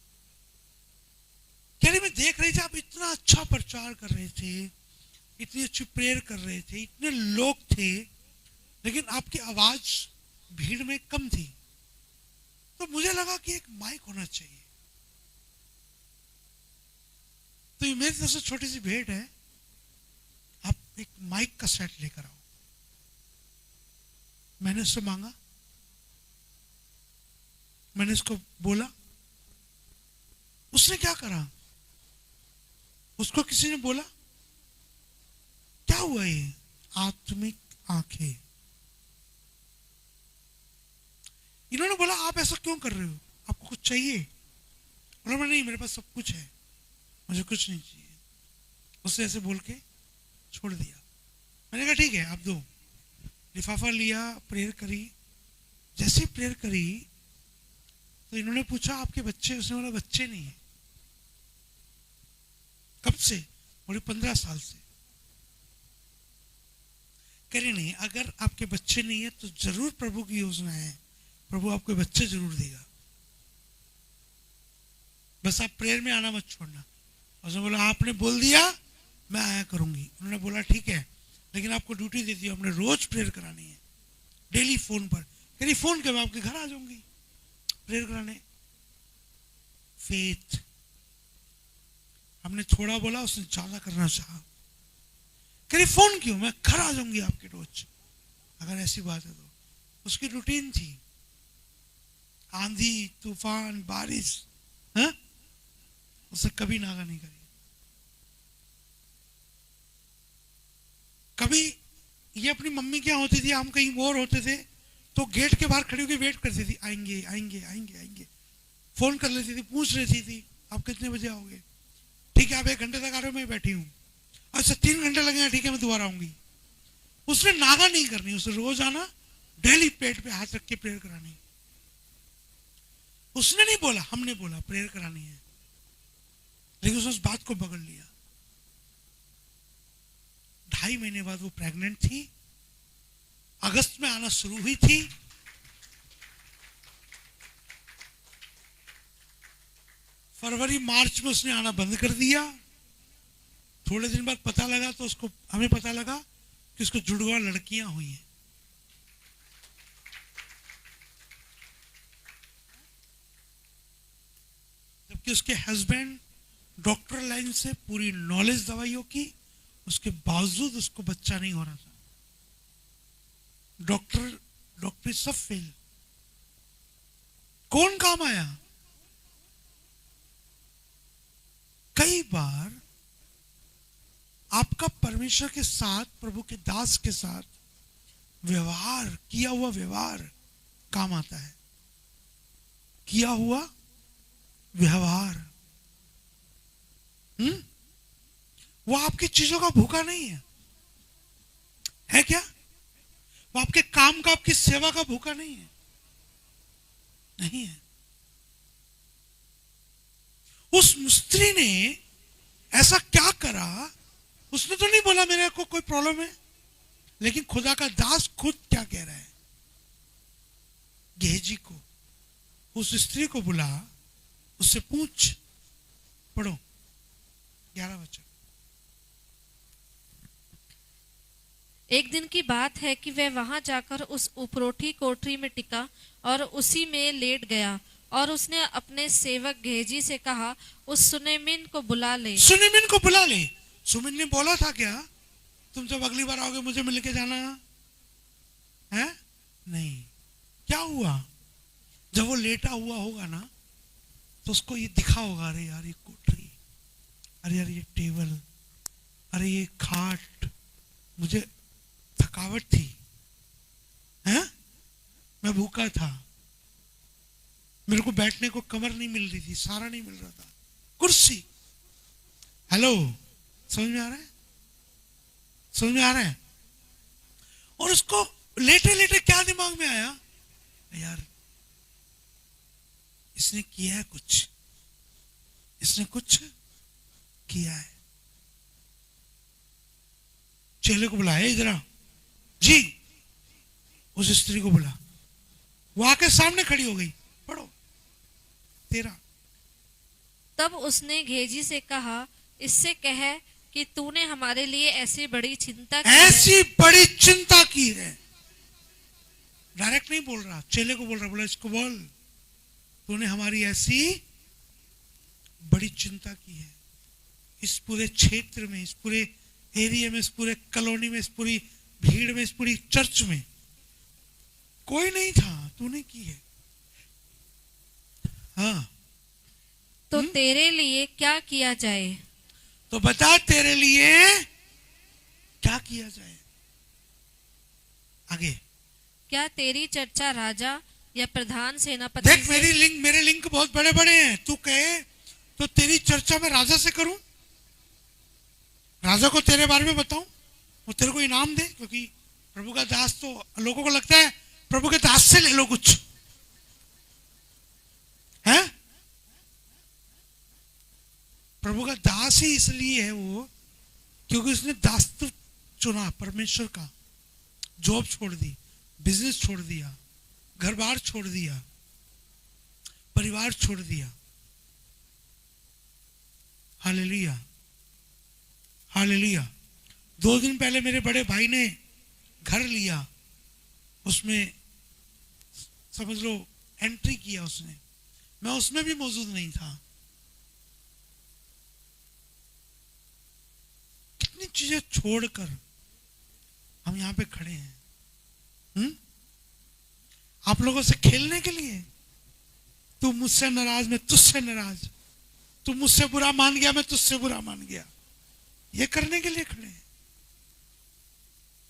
कह रही मैं देख रही थी आप इतना अच्छा प्रचार कर रहे थे, इतनी अच्छी प्रेयर कर रहे थे, इतने लोग थे, लेकिन आपकी आवाज भीड़ में कम थी, तो मुझे लगा कि एक माइक होना चाहिए। तो ये मेरी तरफ से छोटी सी भेंट है, आप एक माइक का सेट लेकर आओ। मैंने उससे मांगा, मैंने उसको बोला, उसने क्या करा? उसको किसी ने बोला क्या हुआ? ये आत्मिक आंखें। इन्होंने बोला आप ऐसा क्यों कर रहे हो, आपको कुछ चाहिए? बोला नहीं, मेरे पास सब कुछ है, मुझे कुछ नहीं चाहिए। उससे ऐसे बोल के छोड़ दिया। मैंने कहा ठीक है आप दो। लिफाफा लिया, प्रेयर करी। जैसे प्रेयर करी तो इन्होंने पूछा आपके बच्चे? उसने बोला बच्चे नहीं है। कब से? बोले 15 साल से। कह रहे नहीं, अगर आपके बच्चे नहीं है तो जरूर प्रभु की योजना है, प्रभु आपको बच्चे जरूर देगा, बस आप प्रेयर में आना मत छोड़ना। उसने बोला आपने बोल दिया, मैं आया करूंगी। उन्होंने बोला ठीक है, लेकिन आपको ड्यूटी देती हूँ, हमने रोज प्रेयर करानी है, डेली फोन पर। कह रही फोन के मैं आपके घर आ जाऊंगी प्रेयर कराने। फेथ। हमने थोड़ा बोला, उसने ज्यादा करना चाहा। कह रही फोन क्यों, मैं घर आ जाऊंगी आपके रोज, अगर ऐसी बात है तो। उसकी रूटीन थी, आंधी तूफान बारिश, हाँ? उससे कभी नागा नहीं करी। कभी ये अपनी मम्मी क्या होती थी, हम कहीं और होते थे तो गेट के बाहर खड़ी होकर वेट करती थी, आएंगे आएंगे आएंगे आएंगे। फोन कर लेती थी, पूछ लेती थी आप कितने बजे आओगे? ठीक है आप 1 घंटे तक आ रहे हो, मैं बैठी हूँ। अच्छा 3 घंटे लगेगा, ठीक है मैं दोबारा आऊंगी। उसने नागा नहीं करनी, उसे रोज आना, डेली पेट पे हाथ रख के प्रेयर करानी। उसने नहीं बोला, हमने बोला प्रेयर करानी है, लेकिन उसने उस बात को पकड़ लिया। 2.5 महीने बाद वो प्रेग्नेंट थी, अगस्त में आना शुरू हुई थी। फरवरी मार्च में उसने आना बंद कर दिया। थोड़े दिन बाद पता लगा तो हमें पता लगा कि उसको जुड़वा लड़कियां हुई हैं। जबकि उसके हस्बैंड डॉक्टर लाइन से पूरी नॉलेज दवाइयों की, उसके बावजूद उसको बच्चा नहीं हो रहा था। डॉक्टर सब फेल। कौन काम आया? कई बार आपका परमेश्वर के साथ, प्रभु के दास के साथ व्यवहार, किया हुआ व्यवहार काम आता है। किया हुआ व्यवहार। वो आपकी चीजों का भूखा नहीं है क्या? वो आपके काम का, आपकी सेवा का भूखा नहीं है, नहीं है। उस स्त्री ने ऐसा क्या करा? उसने तो नहीं बोला मेरे को कोई प्रॉब्लम है, लेकिन खुदा का दास खुद क्या कह रहा है? गेहजी को, उस स्त्री को बुला, उससे पूछ। पढ़ो 11 वचन। एक दिन की बात है कि वह वहां जाकर उस उपरोठी कोठरी में टिका और उसी में लेट गया, और उसने अपने सेवक गेहजी से कहा, उस सुनेमिन को बुला ले। सुनेमिन को बुला ले। सुमिन ने बोला था क्या, तुम जब अगली बार आओगे मुझे मिल के जाना है? नहीं। क्या हुआ? जब वो लेटा हुआ होगा ना, तो उसको ये दिखा होगा, अरे यार ये कोठरी, अरे यार ये टेबल, अरे ये खाट, मुझे थकावट थी, हैं? मैं भूखा था, मेरे को बैठने को कमर नहीं मिल रही थी, सारा नहीं मिल रहा था, कुर्सी। हेलो, समझ में आ रहा है? समझ में आ रहा है? और उसको लेटे लेटे क्या दिमाग में आया, यार इसने किया है कुछ, इसने कुछ किया है। चेले को बुलाया, इधर जी। उस स्त्री को बुला, वो आके सामने खड़ी हो गई। पढ़ो 13। तब उसने गेहजी से कहा, इससे कह कि तूने हमारे लिए ऐसी बड़ी चिंता की है। ऐसी बड़ी चिंता की है। डायरेक्ट नहीं बोल रहा, चेले को बोल रहा, बोला इसको बोल, तूने हमारी ऐसी बड़ी चिंता की है। इस पूरे क्षेत्र में, इस पूरे एरिया में, इस पूरे कॉलोनी में, इस पूरी भीड़ में, इस पूरी चर्च में कोई नहीं था, तूने की है। हाँ, तो तेरे लिए क्या किया जाए? तो बता तेरे लिए क्या किया जाए। आगे, क्या तेरी चर्चा राजा या प्रधान सेनापति देख से? मेरे लिंक बहुत बड़े बड़े हैं। तू कहे तो तेरी चर्चा मैं राजा से करूं, राजा को तेरे बारे में बताऊं, वो तेरे को इनाम दे, क्योंकि प्रभु का दास, तो लोगों को लगता है प्रभु के दास से ले लो कुछ, है? प्रभु का दास ही इसलिए है वो, क्योंकि उसने दासत्व चुना परमेश्वर का। जॉब छोड़ दी, बिजनेस छोड़ दिया, घर बार छोड़ दिया, परिवार छोड़ दिया। Hallelujah, hallelujah. 2 दिन पहले मेरे बड़े भाई ने घर लिया, उसमें समझ लो एंट्री किया उसने, मैं उसमें भी मौजूद नहीं था। कितनी चीजें छोड़कर हम यहां पे खड़े हैं, आप लोगों से खेलने के लिए। तू मुझसे नाराज, मैं तुझसे नाराज, तू मुझसे बुरा मान गया, मैं तुझसे बुरा मान गया, ये करने के लिए खड़े हैं?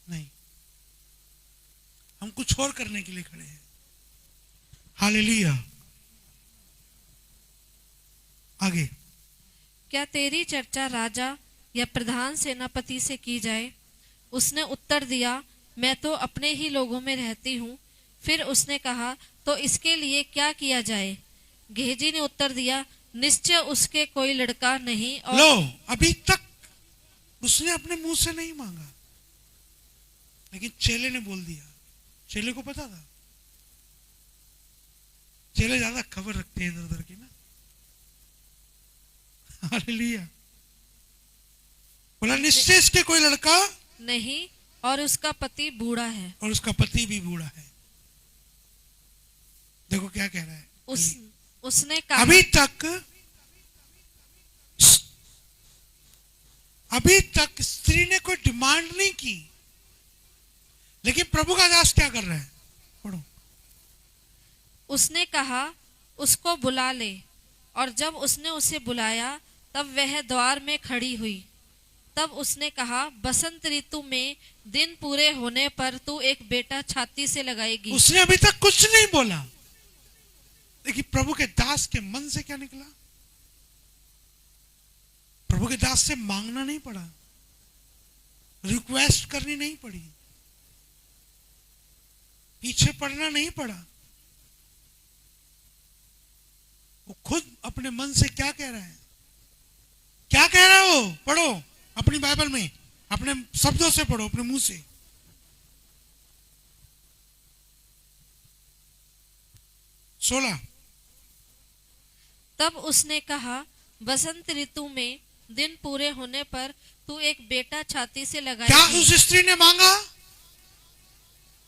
नहीं, हम कुछ और करने के लिए खड़े हैं। हालेलुया। आगे, क्या तेरी चर्चा राजा या प्रधान सेनापति से की जाए? उसने उत्तर दिया, मैं तो अपने ही लोगों में रहती हूँ। फिर उसने कहा, तो इसके लिए क्या किया जाए? गेहजी ने उत्तर दिया, निश्चय उसके कोई लड़का नहीं। और लो, अभी तक उसने अपने मुंह से नहीं मांगा, लेकिन चेले ने बोल दिया। चेले को पता था, चेले ज्यादा खबर रखते हैं इधर उधर की ना। हालेलुया। बोला निश्चय इसके कोई लड़का नहीं, और उसका पति बूढ़ा है। और उसका पति भी बूढ़ा है। देखो क्या कह रहा है। उसने कहा, अभी तक स्त्री ने कोई डिमांड नहीं की, लेकिन प्रभु का दास क्या कर रहा है? पढ़ो। उसने कहा, उसको बुला ले। और जब उसने उसे बुलाया, तब वह द्वार में खड़ी हुई। तब उसने कहा, बसंत ऋतु में दिन पूरे होने पर तू एक बेटा छाती से लगाएगी। उसने अभी तक कुछ नहीं बोला, लेकिन प्रभु के दास के मन से क्या निकला? प्रभु के दास से मांगना नहीं पड़ा, रिक्वेस्ट करनी नहीं पड़ी, पीछे पड़ना नहीं पड़ा। वो खुद अपने मन से क्या कह रहा है, क्या कह रहा है वो पढ़ो अपनी बाइबल में, अपने शब्दों से पढ़ो, अपने मुंह से। 16 तब उसने कहा, वसंत ऋतु में दिन पूरे होने पर तू एक बेटा छाती से क्या लगाएगी। उस स्त्री ने मांगा?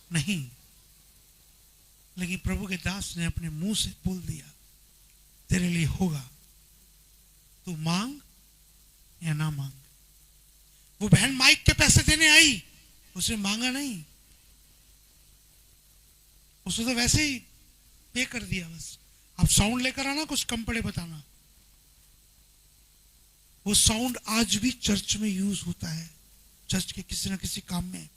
नहीं, लेकिन प्रभु के दास ने अपने मुंह से बोल दिया, तेरे लिए होगा, तू मांग या ना मांग। वो बहन माइक के पैसे देने आई, उसने मांगा नहीं, उसने तो वैसे ही पे कर दिया। बस आप साउंड लेकर आना, कुछ कम पड़े बताना। वो साउंड आज भी चर्च में यूज होता है, चर्च के किसी ना किसी काम में।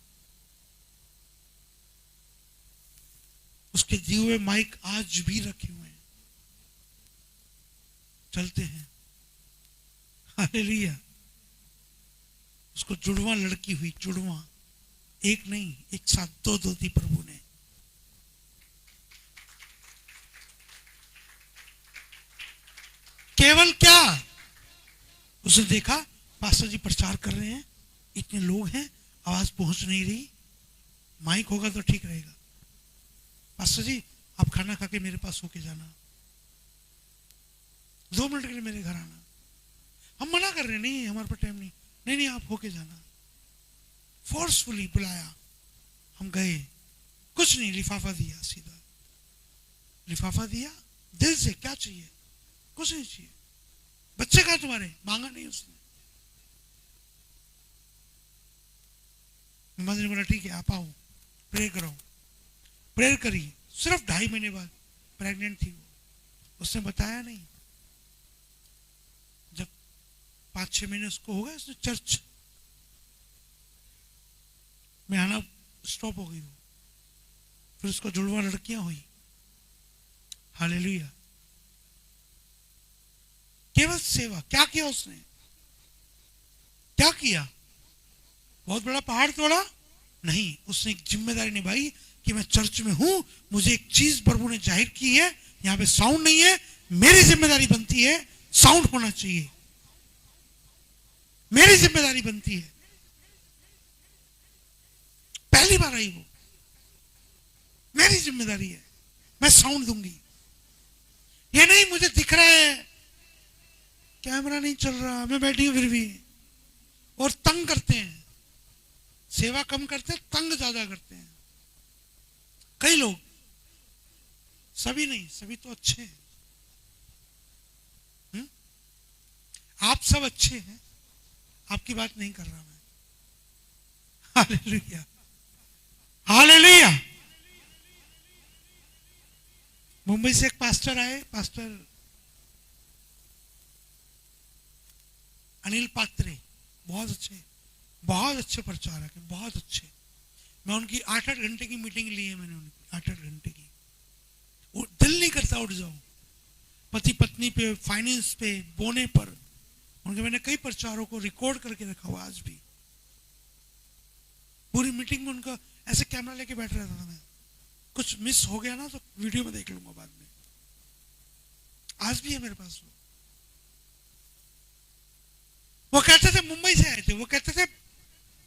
उसके दिए हुए माइक आज भी रखे हुए हैं, चलते हैं। हालेलुया। उसको जुड़वा लड़की हुई, जुड़वा, एक नहीं, एक साथ दो दी प्रभु ने। केवल क्या, उसने देखा पास्टर जी प्रचार कर रहे हैं, इतने लोग हैं, आवाज पहुंच नहीं रही, माइक होगा तो ठीक रहेगा। पास्टर जी आप खाना खा के मेरे पास होके जाना, 2 मिनट के लिए मेरे घर आना। हम मना कर रहे हैं, नहीं हमारे पास टाइम नहीं, नहीं नहीं आप होके जाना। फोर्सफुली बुलाया, हम गए, कुछ नहीं, लिफाफा दिया, सीधा लिफाफा दिया, दिल से क्या चाहिए, कुछ नहीं चाहिए। बच्चे कहा तुम्हारे, मांगा नहीं उसने। माता ने बोला ठीक है आप आओ, प्रे करो, प्रेयर करी। सिर्फ 2.5 महीने बाद प्रेग्नेंट थी वो, उसने बताया नहीं। जब 5-6 महीने उसको हो गए, उसने चर्च में आना स्टॉप हो गई वो। फिर उसको जुड़वा लड़कियां हुई। हालेलुया। केवल सेवा। क्या किया उसने, क्या किया? बहुत बड़ा पहाड़ तोड़ा नहीं, उसने एक जिम्मेदारी निभाई कि मैं चर्च में हूं, मुझे एक चीज प्रभु ने जाहिर की है, यहां पे साउंड नहीं है, मेरी जिम्मेदारी बनती है, साउंड होना चाहिए, मेरी जिम्मेदारी बनती है। पहली बार आई वो, मेरी जिम्मेदारी है, मैं साउंड दूंगी। ये नहीं मुझे दिख रहा है, कैमरा नहीं चल रहा, मैं बैठी हूं फिर भी, और तंग करते हैं, सेवा कम करते हैं, तंग ज्यादा करते हैं कई लोग। सभी नहीं, सभी तो अच्छे हैं। आप सब अच्छे हैं, आपकी बात नहीं कर रहा मैं। Hallelujah, hallelujah. मुंबई से एक पास्टर आए, पास्टर अनिल पात्रे, बहुत अच्छे प्रचारक है, बहुत अच्छे। मैं उनकी 8-8 घंटे की मीटिंग ली है मैंने, उनकी 8-8 घंटे की। वो दिल नहीं करता उठ जाऊं, पति पत्नी पे, फाइनेंस पे, बोने पर। उनके मैंने कई प्रचारों को रिकॉर्ड करके रखा हुआ आज भी। पूरी मीटिंग में उनका ऐसे कैमरा लेके बैठ रहता था मैं, कुछ मिस हो गया ना तो वीडियो में देख लूंगा बाद में। आज भी है मेरे पास वो कहते थे, मुंबई से आए थे, वो कहते थे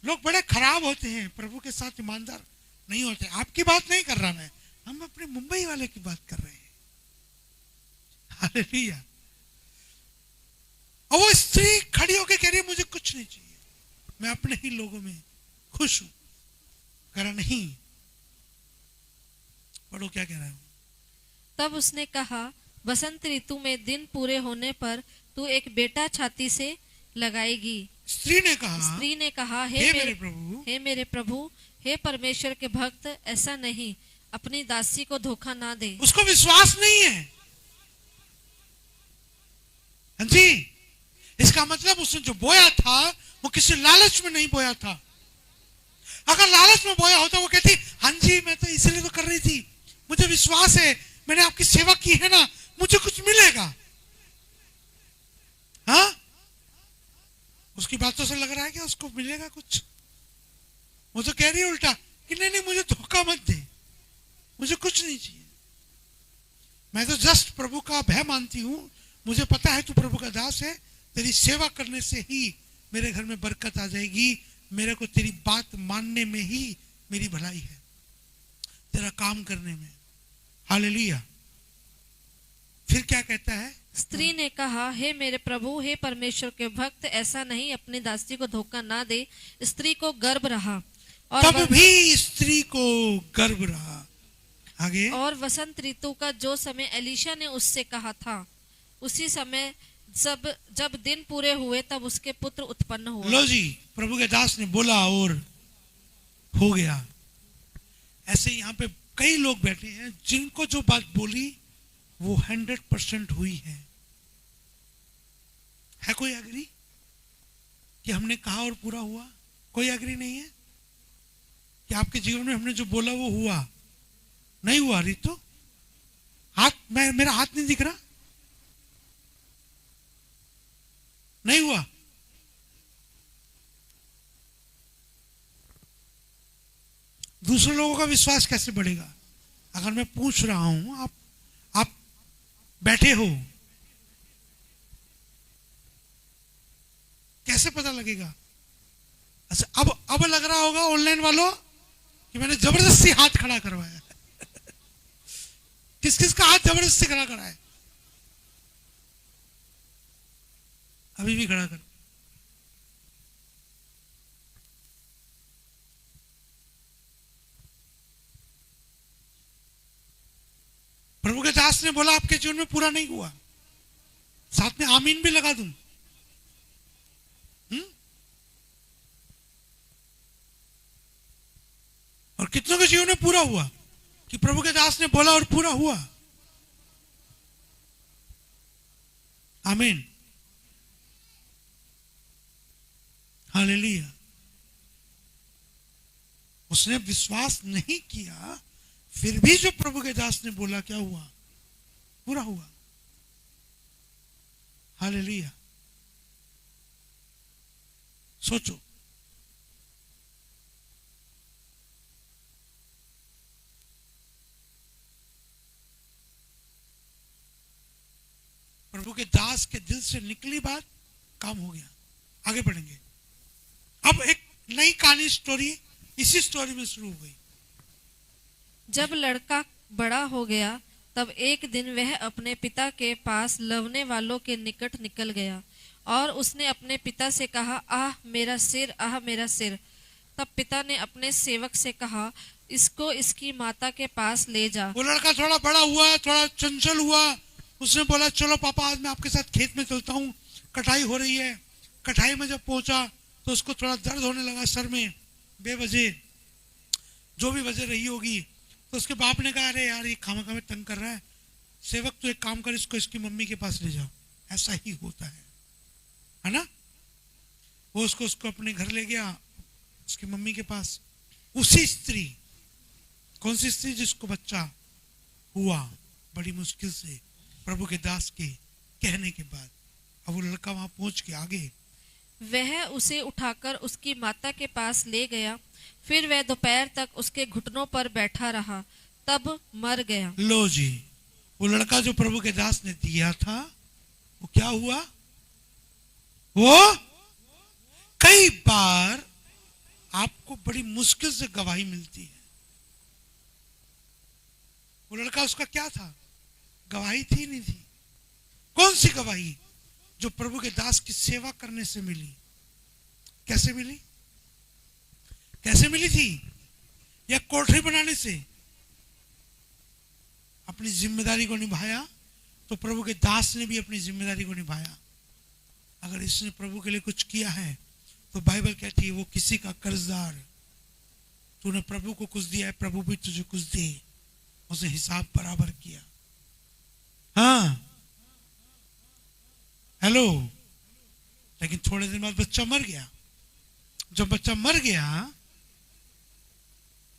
लोग बड़े खराब होते हैं, प्रभु के साथ ईमानदार नहीं होते। आपकी बात नहीं कर रहा मैं, हम अपने मुंबई वाले की बात कर रहे हैं। हालेलुया। और वो स्त्री खड़ी होकर कह रही है मुझे कुछ नहीं चाहिए, मैं अपने ही लोगों में खुश हूं। कह रहा नहीं, पढ़ो क्या कह रहा है। तब उसने कहा, वसंत ऋतु में दिन पूरे होने पर तू एक बेटा छाती से लगाएगी। स्त्री ने कहा, हे मेरे प्रभु, हे परमेश्वर के भक्त, ऐसा नहीं, अपनी दासी को धोखा ना दे। उसको विश्वास नहीं है। हाँ जी, इसका मतलब उसने जो बोया था वो किसी लालच में नहीं बोया था। अगर लालच में बोया होता वो कहती, हाँ जी मैं तो इसलिए तो कर रही थी, मुझे विश्वास है, मैंने आपकी सेवा की है ना, मुझे कुछ मिलेगा। हाँ, उसकी बातों से लग रहा है कि उसको मिलेगा कुछ। वो तो कह रही है उल्टा कि नहीं नहीं, मुझे धोखा मत दे, मुझे कुछ नहीं चाहिए, मैं तो जस्ट प्रभु का भय मानती हूँ, मुझे पता है तू प्रभु का दास है, तेरी सेवा करने से ही मेरे घर में बरकत आ जाएगी, मेरे को तेरी बात मानने में ही मेरी भलाई है, तेरा काम करने में। हालेलुया। फिर क्या कहता है? स्त्री ने कहा, हे मेरे प्रभु, हे परमेश्वर के भक्त, ऐसा नहीं, अपनी दासी को धोखा ना दे। स्त्री को गर्भ रहा और तब भी स्त्री को गर्भ रहा। आगे, और वसंत ऋतु का जो समय एलीशा ने उससे कहा था, उसी समय जब दिन पूरे हुए तब उसके पुत्र उत्पन्न हुआ। लो जी, प्रभु के दास ने बोला और हो गया। ऐसे यहाँ पे कई लोग बैठे हैं जिनको जो बात बोली वो 100% हुई है। कोई एग्री कि हमने कहा और पूरा हुआ? कोई एग्री नहीं है कि आपके जीवन में हमने जो बोला वो हुआ? नहीं हुआ? रितु हाथ, मेरा हाथ नहीं दिख रहा, नहीं हुआ? दूसरे लोगों का विश्वास कैसे बढ़ेगा अगर मैं पूछ रहा हूं? आप बैठे हो, कैसे पता लगेगा? अच्छा, अब लग रहा होगा ऑनलाइन वालों कि मैंने जबरदस्ती हाथ खड़ा करवाया। किस किस का हाथ जबरदस्ती खड़ा कराए? अभी भी खड़ा कर। प्रभु के दास ने बोला आपके जीवन में पूरा नहीं हुआ, साथ में आमीन भी लगा दूं। और कितनों के जीवन में पूरा हुआ कि प्रभु के दास ने बोला और पूरा हुआ? आमीन, हालेलुया। उसने विश्वास नहीं किया, फिर भी जो प्रभु के दास ने बोला क्या हुआ? पूरा हुआ। हालेलुया। सोचो, प्रभु के दास के दिल से निकली बात, काम हो गया। आगे बढ़ेंगे। अब एक नई कहानी, स्टोरी इसी स्टोरी में शुरू हो गई। जब लड़का बड़ा हो गया तब एक दिन वह अपने पिता के पास लवने वालों के निकट निकल गया और उसने अपने पिता से कहा, आह मेरा सिर, आह मेरा सिर। तब पिता ने अपने सेवक से कहा, इसको इसकी माता के पास ले जा। वो लड़का थोड़ा बड़ा हुआ, थोड़ा चंचल हुआ। उसने बोला, चलो पापा आज मैं आपके साथ खेत में चलता हूँ, कटाई हो रही है। कटाई में जब पहुंचा तो उसको थोड़ा दर्द होने लगा सर में, बेवजह, जो भी वजह रही होगी। तो उसके बाप ने कहा, अरे यार ये खामा खामा तंग कर रहा है, सेवक तू एक काम कर, इसको इसकी मम्मी के पास ले जाओ। ऐसा ही होता है ना? वो उसको अपने घर ले गया, उसकी मम्मी के पास। उसी स्त्री, कौन सी स्त्री? जिसको बच्चा हुआ बड़ी मुश्किल से प्रभु के दास के कहने के बाद। अब वो लड़का वहां पहुंच के आगे वह उसे उठाकर उसकी माता के पास ले गया। फिर वह दोपहर तक उसके घुटनों पर बैठा रहा, तब मर गया। लो जी, वो लड़का जो प्रभु के दास ने दिया था वो क्या हुआ? वो कई बार आपको बड़ी मुश्किल से गवाही मिलती है। वो लड़का, उसका क्या था? गवाही थी नहीं थी? कौन सी गवाही? जो प्रभु के दास की सेवा करने से मिली। कैसे मिली? कैसे मिली थी? या कोठरी बनाने से? अपनी जिम्मेदारी को निभाया तो प्रभु के दास ने भी अपनी जिम्मेदारी को निभाया। अगर इसने प्रभु के लिए कुछ किया है तो बाइबल कहती है वो किसी का कर्जदार। तूने प्रभु को कुछ दिया है, प्रभु भी तुझे कुछ दे। उसने हिसाब बराबर किया। हाँ, हेलो। लेकिन थोड़े दिन बाद बच्चा मर गया। जब बच्चा मर गया,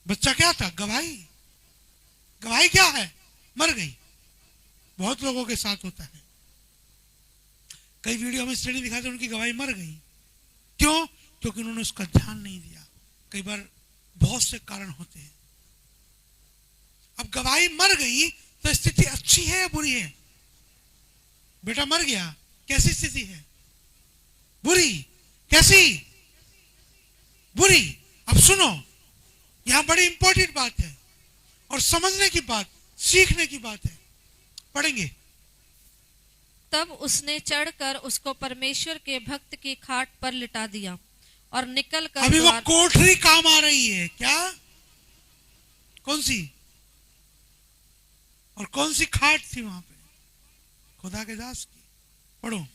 बच्चा क्या था? गवाही। गवाही क्या है? मर गई। बहुत लोगों के साथ होता है। कई वीडियो में स्टडी दिखाते हैं उनकी गवाही मर गई। क्यों? क्योंकि उन्होंने उसका ध्यान नहीं दिया। कई बार बहुत से कारण होते हैं। अब गवाही मर गई तो स्थिति अच्छी है या बुरी है? बेटा मर गया, कैसी स्थिति है? बुरी। कैसी? बुरी। अब सुनो, यहां बड़ी इंपॉर्टेंट बात है और समझने की बात, सीखने की बात है। पढ़ेंगे। तब उसने चढ़कर उसको परमेश्वर के भक्त की खाट पर लिटा दिया और निकल कर अभी वो कोठरी काम आ रही है क्या? कौन सी? और कौन सी खाट थी वहां पे? खुदा के दास की। पढ़ो।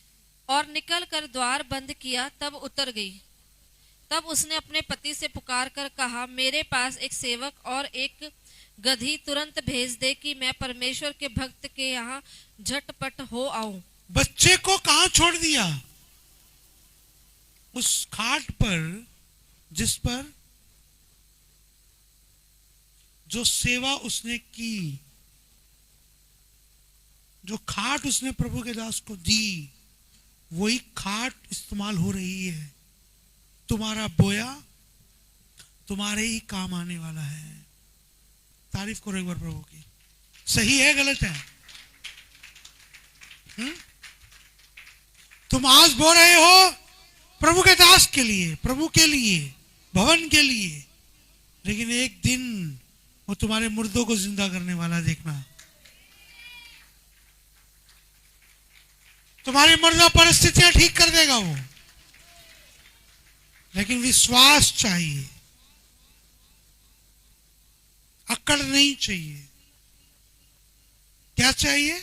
और निकल कर द्वार बंद किया, तब उतर गई। तब उसने अपने पति से पुकार कर कहा, मेरे पास एक सेवक और एक गधी तुरंत भेज दे कि मैं परमेश्वर के भक्त के यहाँ झटपट हो आऊं। बच्चे को कहां छोड़ दिया? उस खाट पर जिस पर जो सेवा उसने की, जो खाट उसने प्रभु के दास को दी, वही खाट इस्तेमाल हो रही है। तुम्हारा बोया तुम्हारे ही काम आने वाला है। तारीफ करो एक बार प्रभु की। सही है गलत है? तुम आज बो रहे हो प्रभु के दास के लिए, प्रभु के लिए, भवन के लिए, लेकिन एक दिन वो तुम्हारे मुर्दों को जिंदा करने वाला। देखना, तुम्हारी मुर्दा परिस्थितियां ठीक कर देगा वो, लेकिन विश्वास चाहिए, अकड़ नहीं चाहिए। क्या चाहिए?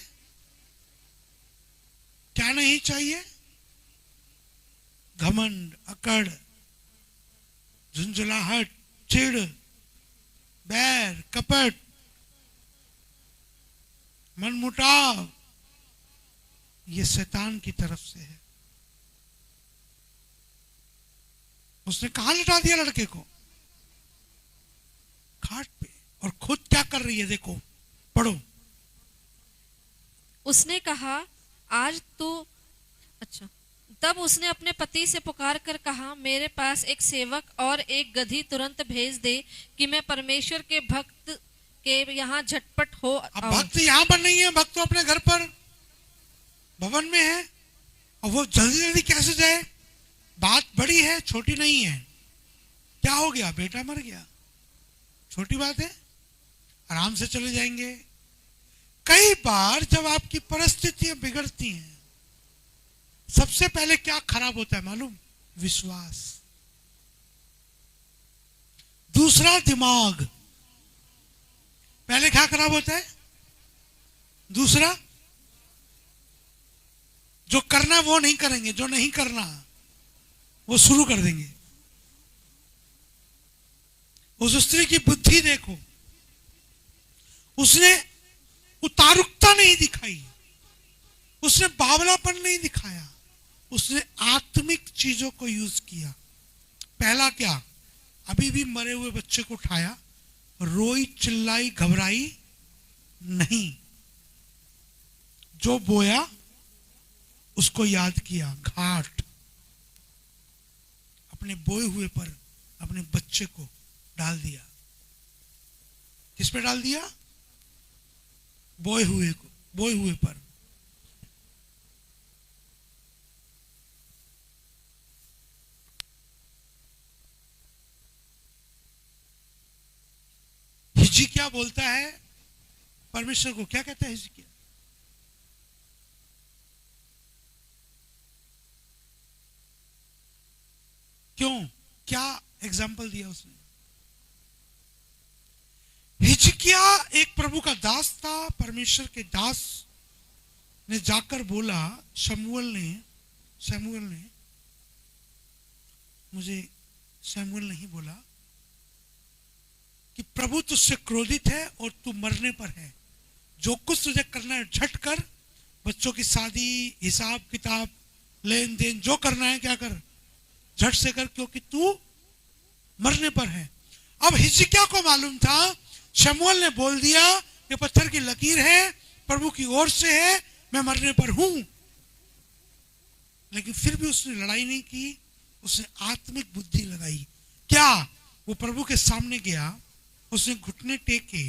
क्या नहीं चाहिए? घमंड, अकड़, झुंझुलाहट, चिड़, बैर, कपट, मनमुटाव, ये शैतान की तरफ से है। उसने कहां लिटा दिया लड़के को? खाट पे। और खुद क्या कर रही है? देखो, पढ़ो। उसने कहा, आज तू अच्छा। तब उसने अपने पति से पुकार कर कहा, मेरे पास एक सेवक और एक गधी तुरंत भेज दे कि मैं परमेश्वर के भक्त के यहाँ झटपट हो अब आऊं। भक्त यहाँ पर नहीं है, भक्त तो अपने घर पर भवन में है, और वो जल्दी जल्दी कैसे जाए? बात बड़ी है, छोटी नहीं है। क्या हो गया? बेटा मर गया, छोटी बात है, आराम से चले जाएंगे। कई बार जब आपकी परिस्थितियां बिगड़ती हैं, सबसे पहले क्या खराब होता है मालूम? विश्वास। दूसरा दिमाग। पहले क्या खराब होता है? दूसरा, जो करना वो नहीं करेंगे, जो नहीं करना वो शुरू कर देंगे। उस स्त्री की बुद्धि देखो, उसने उतारुकता नहीं दिखाई, उसने बावलापन नहीं दिखाया, उसने आत्मिक चीजों को यूज किया। पहला क्या? अभी भी मरे हुए बच्चे को उठाया, रोई, चिल्लाई, घबराई नहीं। जो बोया उसको याद किया। घाट, अपने बोए हुए पर अपने बच्चे को डाल दिया। किस पे डाल दिया? बोए हुए को, बोए हुए पर। हिजकिय्याह बोलता है परमेश्वर को, क्या कहता है हिजकिय्याह? क्यों? क्या एग्जाम्पल दिया उसने? हिजकिय्याह एक प्रभु का दास था, परमेश्वर के दास ने जाकर बोला, शमूएल ने मुझे शमूएल नहीं बोला कि प्रभु तुझसे क्रोधित है और तू मरने पर है। जो कुछ तुझे करना है झट कर, बच्चों की शादी, हिसाब किताब, लेन देन जो करना है क्या कर, झट से कर, क्योंकि तू मरने पर है। अब हिजकिय्याह को मालूम था, शमूएल ने बोल दिया ये पत्थर की लकीर है, प्रभु की ओर से है, मैं मरने पर हूं। लेकिन फिर भी उसने लड़ाई नहीं की, उसने आत्मिक बुद्धि लगाई। क्या? वो प्रभु के सामने गया, उसने घुटने टेके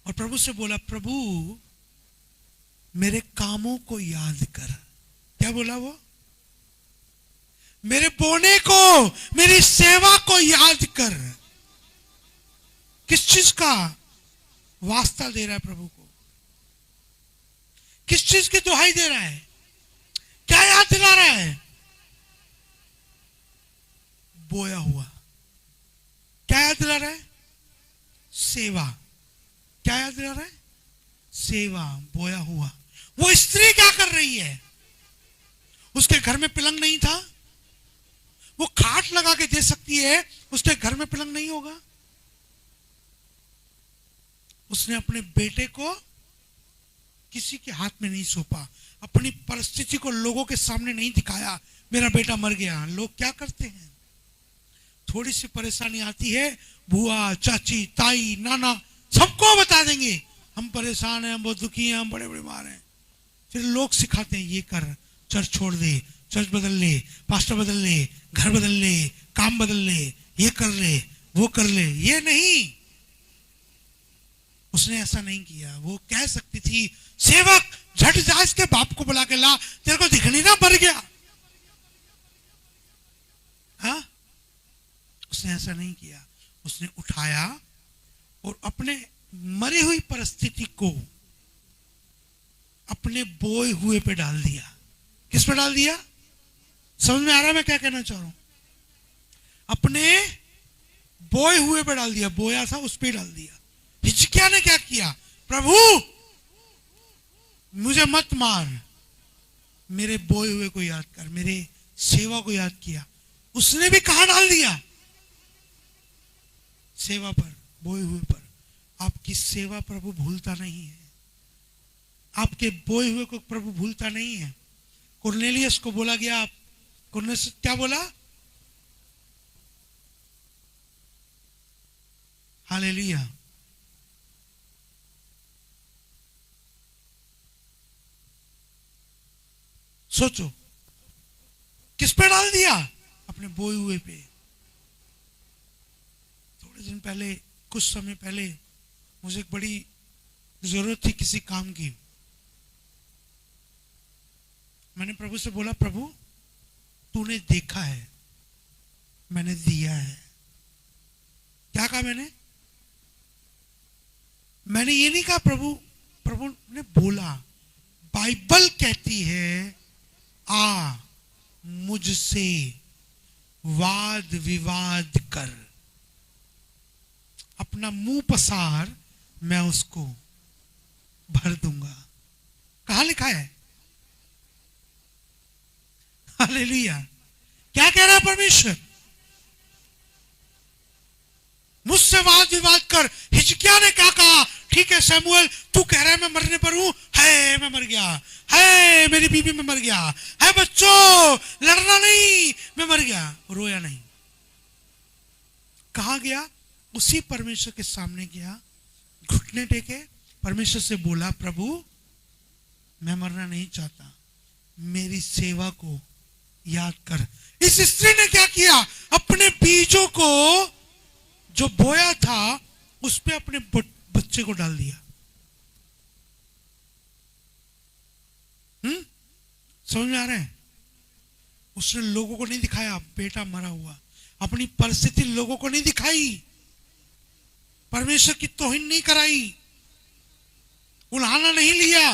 और प्रभु से बोला, प्रभु मेरे कामों को याद कर। क्या बोला वो? मेरे बोने को, मेरी सेवा को याद कर। किस चीज का वास्ता दे रहा है प्रभु को? किस चीज की दुहाई दे रहा है? क्या याद दिला रहा है? बोया हुआ। क्या याद दिला रहा है? सेवा। क्या याद दिला रहा है? सेवा, बोया हुआ। वो स्त्री क्या कर रही है? उसके घर में पलंग नहीं था, वो खाट लगा के दे सकती है, उसके घर में पलंग नहीं होगा। उसने अपने बेटे को किसी के हाथ में नहीं सौंपा, अपनी परिस्थिति को लोगों के सामने नहीं दिखाया, मेरा बेटा मर गया। लोग क्या करते हैं? थोड़ी सी परेशानी आती है, बुआ, चाची, ताई, नाना सबको बता देंगे, हम परेशान हैं, हम बहुत दुखी हैं, हम बड़े बीमार हैं। फिर लोग सिखाते हैं, ये कर, चर्च छोड़ दे, चर्च बदल ले, पास्टर बदल ले, घर बदल ले, काम बदल ले, ये कर ले, वो कर ले। ये नहीं, उसने ऐसा नहीं किया। वो कह सकती थी, सेवक झट जा, इसके बाप को बुला के ला, तेरे को दिख नहीं ना मर गया। हाँ, उसने ऐसा नहीं किया। उसने उठाया और अपने मरी हुई परिस्थिति को अपने बोए हुए पे डाल दिया। किस पे डाल दिया? समझ में आ रहा है मैं क्या कहना चाह रहा हूं? अपने बोए हुए पे डाल दिया। बोया था उस पे डाल दिया। हिजकिय्याह ने क्या किया? प्रभु मुझे मत मार, मेरे बोए हुए को याद कर, मेरे सेवा को याद किया। उसने भी कहां डाल दिया? सेवा पर, बोए हुए पर। आपकी सेवा प्रभु भूलता नहीं है, आपके बोए हुए को प्रभु भूलता नहीं है। कुरनेलियस को बोला गया, आप कुरनेलियस क्या बोला? हालेलुया। सोचो, किस पे डाल दिया? अपने बोए हुए पे। थोड़े दिन पहले, कुछ समय पहले मुझे एक बड़ी जरूरत थी किसी काम की। मैंने प्रभु से बोला, प्रभु तूने देखा है, मैंने दिया है। क्या कहा मैंने? मैंने ये नहीं कहा प्रभु, प्रभु ने बोला। बाइबल कहती है, आ मुझसे वाद विवाद कर, अपना मुंह पसार, मैं उसको भर दूंगा। कहां लिखा है? हालेलुया। क्या कह रहा है परमेश्वर? मुझसे वाद विवाद कर। हिजकिय्याह ने क्या कहा? ठीक है शमूएल, तू कह रहा है मैं मरने पर हूं, है मैं मर गया, है मेरी बीवी में मर गया, है बच्चों लड़ना नहीं, मैं मर गया। रोया नहीं। कहां गया? उसी परमेश्वर के सामने गया, घुटने टेके परमेश्वर से बोला, प्रभु मैं मरना नहीं चाहता, मेरी सेवा को याद कर। इस स्त्री ने क्या किया? अपने बीजों को जो बोया था उस पे अपने बच्चे को डाल दिया। समझ में आ रहा है? उसने लोगों को नहीं दिखाया बेटा मरा हुआ, अपनी परिस्थिति लोगों को नहीं दिखाई, परमेश्वर की तौहीन नहीं कराई, उल्हाना नहीं लिया,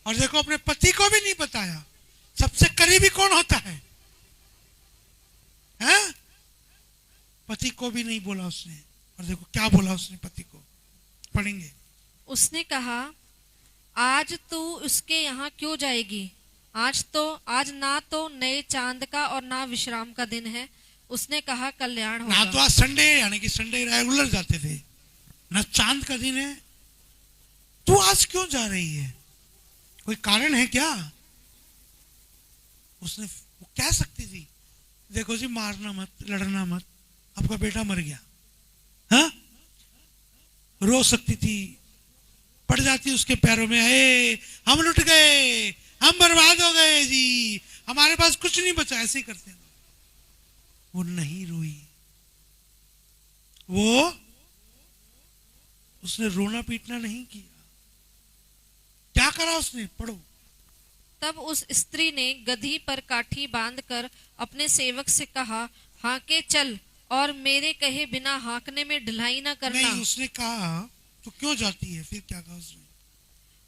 और देखो अपने पति को भी नहीं बताया। सबसे करीबी कौन होता है? हैं? पति को भी नहीं बोला उसने। और देखो क्या बोला उसने पति को, पढ़ेंगे। उसने कहा, आज तू उसके यहाँ क्यों जाएगी? आज ना तो नए चांद का और ना विश्राम का दिन है। उसने कहा, कल्याण होगा। ना तो आज संडे है, यानी कि संडे रेगुलर जाते थे, ना चांद का दिन है, तू आज क्यों जा रही है? कोई कारण है क्या? उसने वो कह सकती थी, देखो जी मारना मत, लड़ना मत, आपका बेटा मर गया। हाँ, रो सकती थी, पड़ जाती उसके पैरों में, हे हम लुट गए, हम बर्बाद हो गए जी, हमारे पास कुछ नहीं बचा। ऐसे ही करते हैं। वो नहीं रोई, वो उसने रोना पीटना नहीं किया। क्या करा उसने? पढ़ो। तब उस स्त्री ने गधी पर काठी बांधकर अपने सेवक से कहा, हाँके चल और मेरे कहे बिना हाँकने में ढिलाई न करना। नहीं, उसने कहा तो क्यों जाती है? फिर क्या कहा उसने?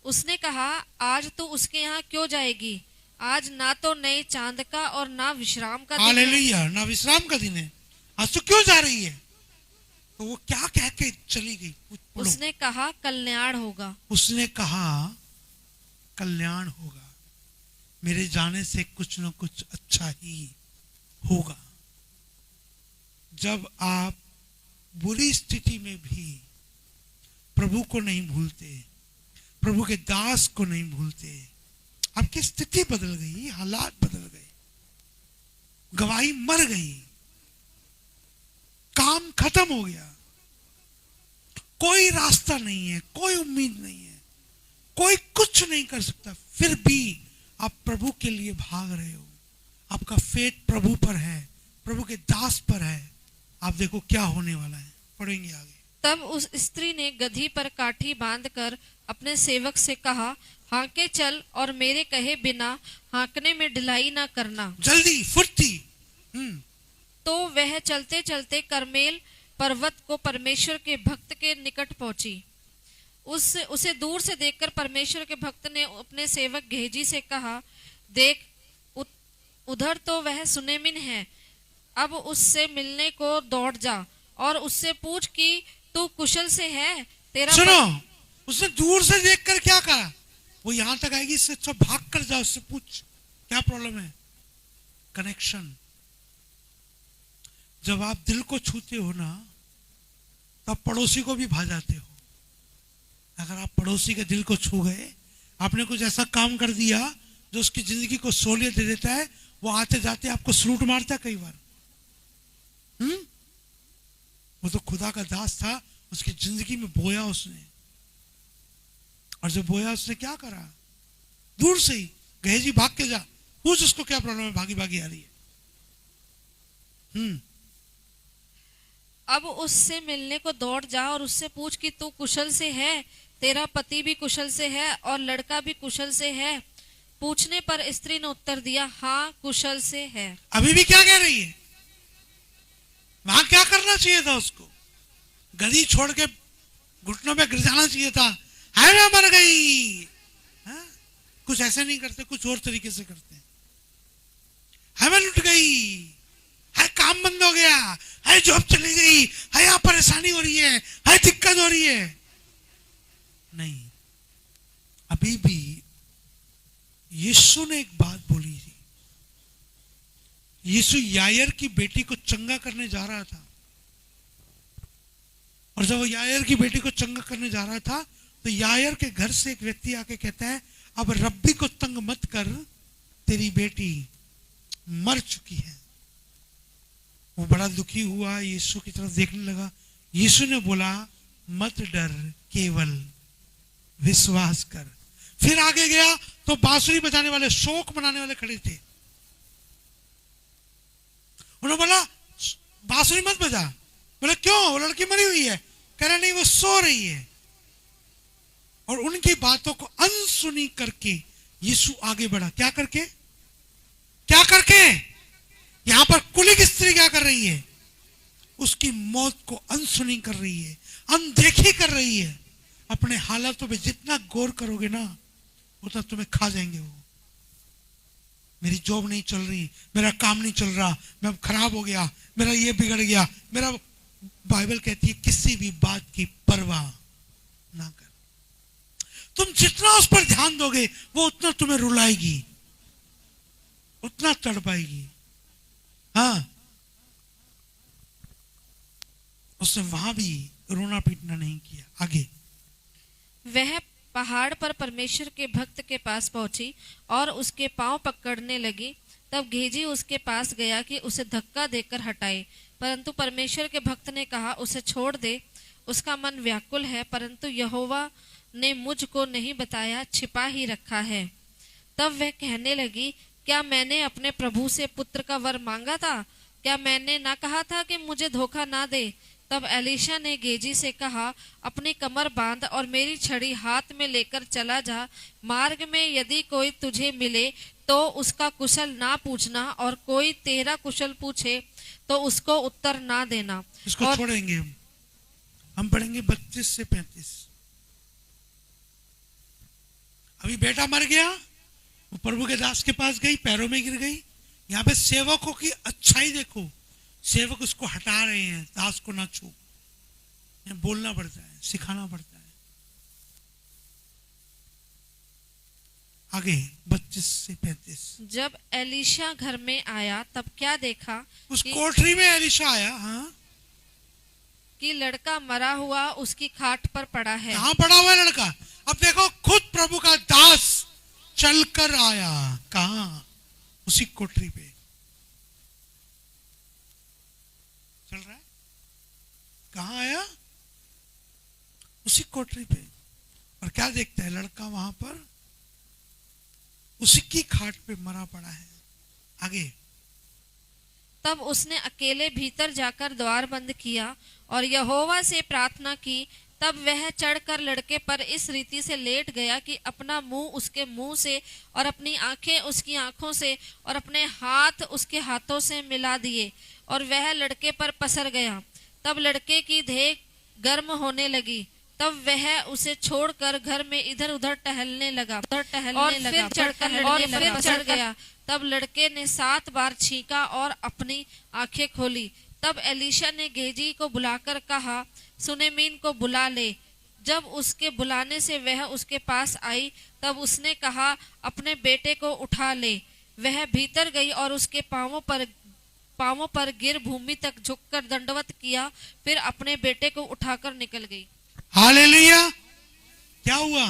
उसने कहा, आज तो उसके यहाँ क्यों जाएगी? आज ना तो नए चांद का और ना विश्राम का दिन है। हालेलुया, ना विश्राम का दिन है, आज तो क्यों जा रही है? तो वो क्या कह के चली गई? पढ़ो। उसने कहा, कल्याण होगा। उसने कहा कल्याण होगा, मेरे जाने से कुछ न कुछ अच्छा ही होगा। जब आप बुरी स्थिति में भी प्रभु को नहीं भूलते, प्रभु के दास को नहीं भूलते, आपकी स्थिति बदल गई, हालात बदल गए, गवाही मर गई, काम खत्म हो गया, कोई रास्ता नहीं है, कोई उम्मीद नहीं है, कोई कुछ नहीं कर सकता, फिर भी आप प्रभु के लिए भाग रहे हो, आपका फेथ प्रभु पर है, प्रभु के दास पर है, आप देखो क्या होने वाला है। पढ़ेंगे आगे। तब उस स्त्री ने गधी पर काठी बांधकर अपने सेवक से कहा, हाँके चल और मेरे कहे बिना हाँकने में ढिलाई न करना। जल्दी फुर्ती। तो वह चलते चलते करमेल पर्वत को परमेश्वर के भक्त के निकट पहुंची। उसे दूर से देखकर परमेश्वर के भक्त ने अपने सेवक गेहजी से कहा, देख उधर तो वह सुनेमिन है, अब उससे मिलने को दौड़ जा और उससे पूछ कि तू कुशल से है, तेरा सुनो, उसने दूर से देखकर क्या कहा? वो यहां तक आएगी, इससे अच्छा भाग कर जाओ, उससे पूछ क्या प्रॉब्लम है। कनेक्शन। जब आप दिल को छूते हो ना, तब पड़ोसी को भी भा जाते हो। अगर आप पड़ोसी के दिल को छू गए, आपने कुछ ऐसा काम कर दिया जो उसकी जिंदगी को सहूलियत दे देता है, वो आते जाते आपको सलूट मारता है कई बार। वो तो खुदा का दास था, उसकी जिंदगी में बोया उसने, और जब बोया उसने क्या करा? दूर से ही गेहजी भाग के जा, पूछ उसको क्या प्रॉब्लम है, भागी भागी आ रही है। अब उससे मिलने को दौड़ जा और उससे पूछ कि तू कुशल से है, तेरा पति भी कुशल से है और लड़का भी कुशल से है। पूछने पर स्त्री ने उत्तर दिया, हाँ कुशल से है। अभी भी क्या कह रही है? वहां क्या करना चाहिए था उसको? गधी छोड़ के घुटनों पे गिर जाना चाहिए था। हाय मैं मर गई। कुछ ऐसे नहीं करते, कुछ और तरीके से करते हैं। हाय मैं लुट गई, हाय काम बंद हो गया, हाय जॉब चली गई, हाय यहाँ परेशानी हो रही है, हाय दिक्कत हो रही है। नहीं, अभी भी यीशु ने एक बात बोली थी। यीशु यायर की बेटी को चंगा करने जा रहा था, और जब वो यायर की बेटी को चंगा करने जा रहा था, तो यायर के घर से एक व्यक्ति आके कहता है, अब रब्बी को तंग मत कर, तेरी बेटी मर चुकी है। वो बड़ा दुखी हुआ, यीशु की तरफ देखने लगा। यीशु ने बोला, मत डर, केवल विश्वास कर। फिर आगे गया तो बांसुरी बजाने वाले, शोक मनाने वाले खड़े थे। उन्होंने बोला, बांसुरी मत बजा। बोला क्यों? वो लड़की मरी हुई है। कह रहा नहीं, वो सो रही है। और उनकी बातों को अनसुनी करके यीशु आगे बढ़ा। क्या करके? क्या करके? यहां पर कुलीन स्त्री क्या कर रही है? उसकी मौत को अनसुनी कर रही है, अनदेखी कर रही है। अपने हालातों पे जितना गौर करोगे ना, उतना तुम्हें खा जाएंगे वो। मेरी जॉब नहीं चल रही, मेरा काम नहीं चल रहा, मैं अब खराब हो गया, मेरा ये बिगड़ गया, मेरा। बाइबल कहती है किसी भी बात की परवाह ना कर। तुम जितना उस पर ध्यान दोगे, वो उतना तुम्हें रुलाएगी, उतना तड़पाएगी। हाँ, उसने वहां भी रोना पीटना नहीं किया। आगे वह पहाड़ पर परमेश्वर के भक्त के पास पहुंची और उसके पांव पकड़ने लगी। तब गेहजी उसके पास गया कि उसे धक्का देकर हटाए, परंतु परमेश्वर के भक्त ने कहा, उसे छोड़ दे, उसका मन व्याकुल है, परंतु यहोवा ने मुझको नहीं बताया, छिपा ही रखा है। तब वह कहने लगी, क्या मैंने अपने प्रभु से पुत्र का वर मांगा था? क्या मैंने ना कहा था कि मुझे धोखा ना दे? तब एलीशा ने गेजी से कहा, अपनी कमर बांध और मेरी छड़ी हाथ में लेकर चला जा। मार्ग में यदि कोई तुझे मिले तो उसका कुशल ना पूछना, और कोई तेरा कुशल पूछे तो उसको उत्तर ना देना। इसको और छोड़ेंगे हम पढ़ेंगे 32 से 35। अभी बेटा मर गया, वो प्रभु के दास के पास गई, पैरों में गिर गई। यहाँ पे सेवकों की अच्छाई देखो, सेवक उसको हटा रहे हैं, दास को ना छू। बोलना पड़ता है, सिखाना पड़ता है। आगे 32 से 35। जब एलीशा घर में आया तब क्या देखा उस कि कोठरी में एलीशा आया, हाँ, कि लड़का मरा हुआ उसकी खाट पर पड़ा है। कहाँ पड़ा हुआ है लड़का? अब देखो, खुद प्रभु का दास चलकर आया, कहाँ? उसी कोठरी पे चल रहा है। कहाँ आया? उसी कोठरी पे। और क्या देखता है? लड़का वहां पर उसी की खाट पे मरा पड़ा है। आगे, तब उसने अकेले भीतर जाकर द्वार बंद किया और यहोवा से प्रार्थना की। तब वह चढ़कर लड़के पर इस रीति से लेट गया कि अपना मुंह उसके मुंह से और अपनी आंखें उसकी आंखों से और अपने हाथ उसके हाथों से मिला दिए, और वह लड़के पर पसर गया। तब लड़के की देह गर्म होने लगी। तब वह उसे छोड़कर घर में इधर उधर टहलने लगा और फिर चढ़ गया। तब लड़के ने 7 बार छींका और अपनी आंखें खोली। तब एलीशा ने गेजी को बुलाकर कहा, सुनेमीन को बुला ले। जब उसके बुलाने से वह उसके पास आई, तब उसने कहा, अपने बेटे को उठा ले। वह भीतर गई और उसके पांवों पर गिर भूमि तक झुककर दंडवत किया, फिर अपने बेटे को उठाकर निकल गई। हालेलुया। क्या हुआ?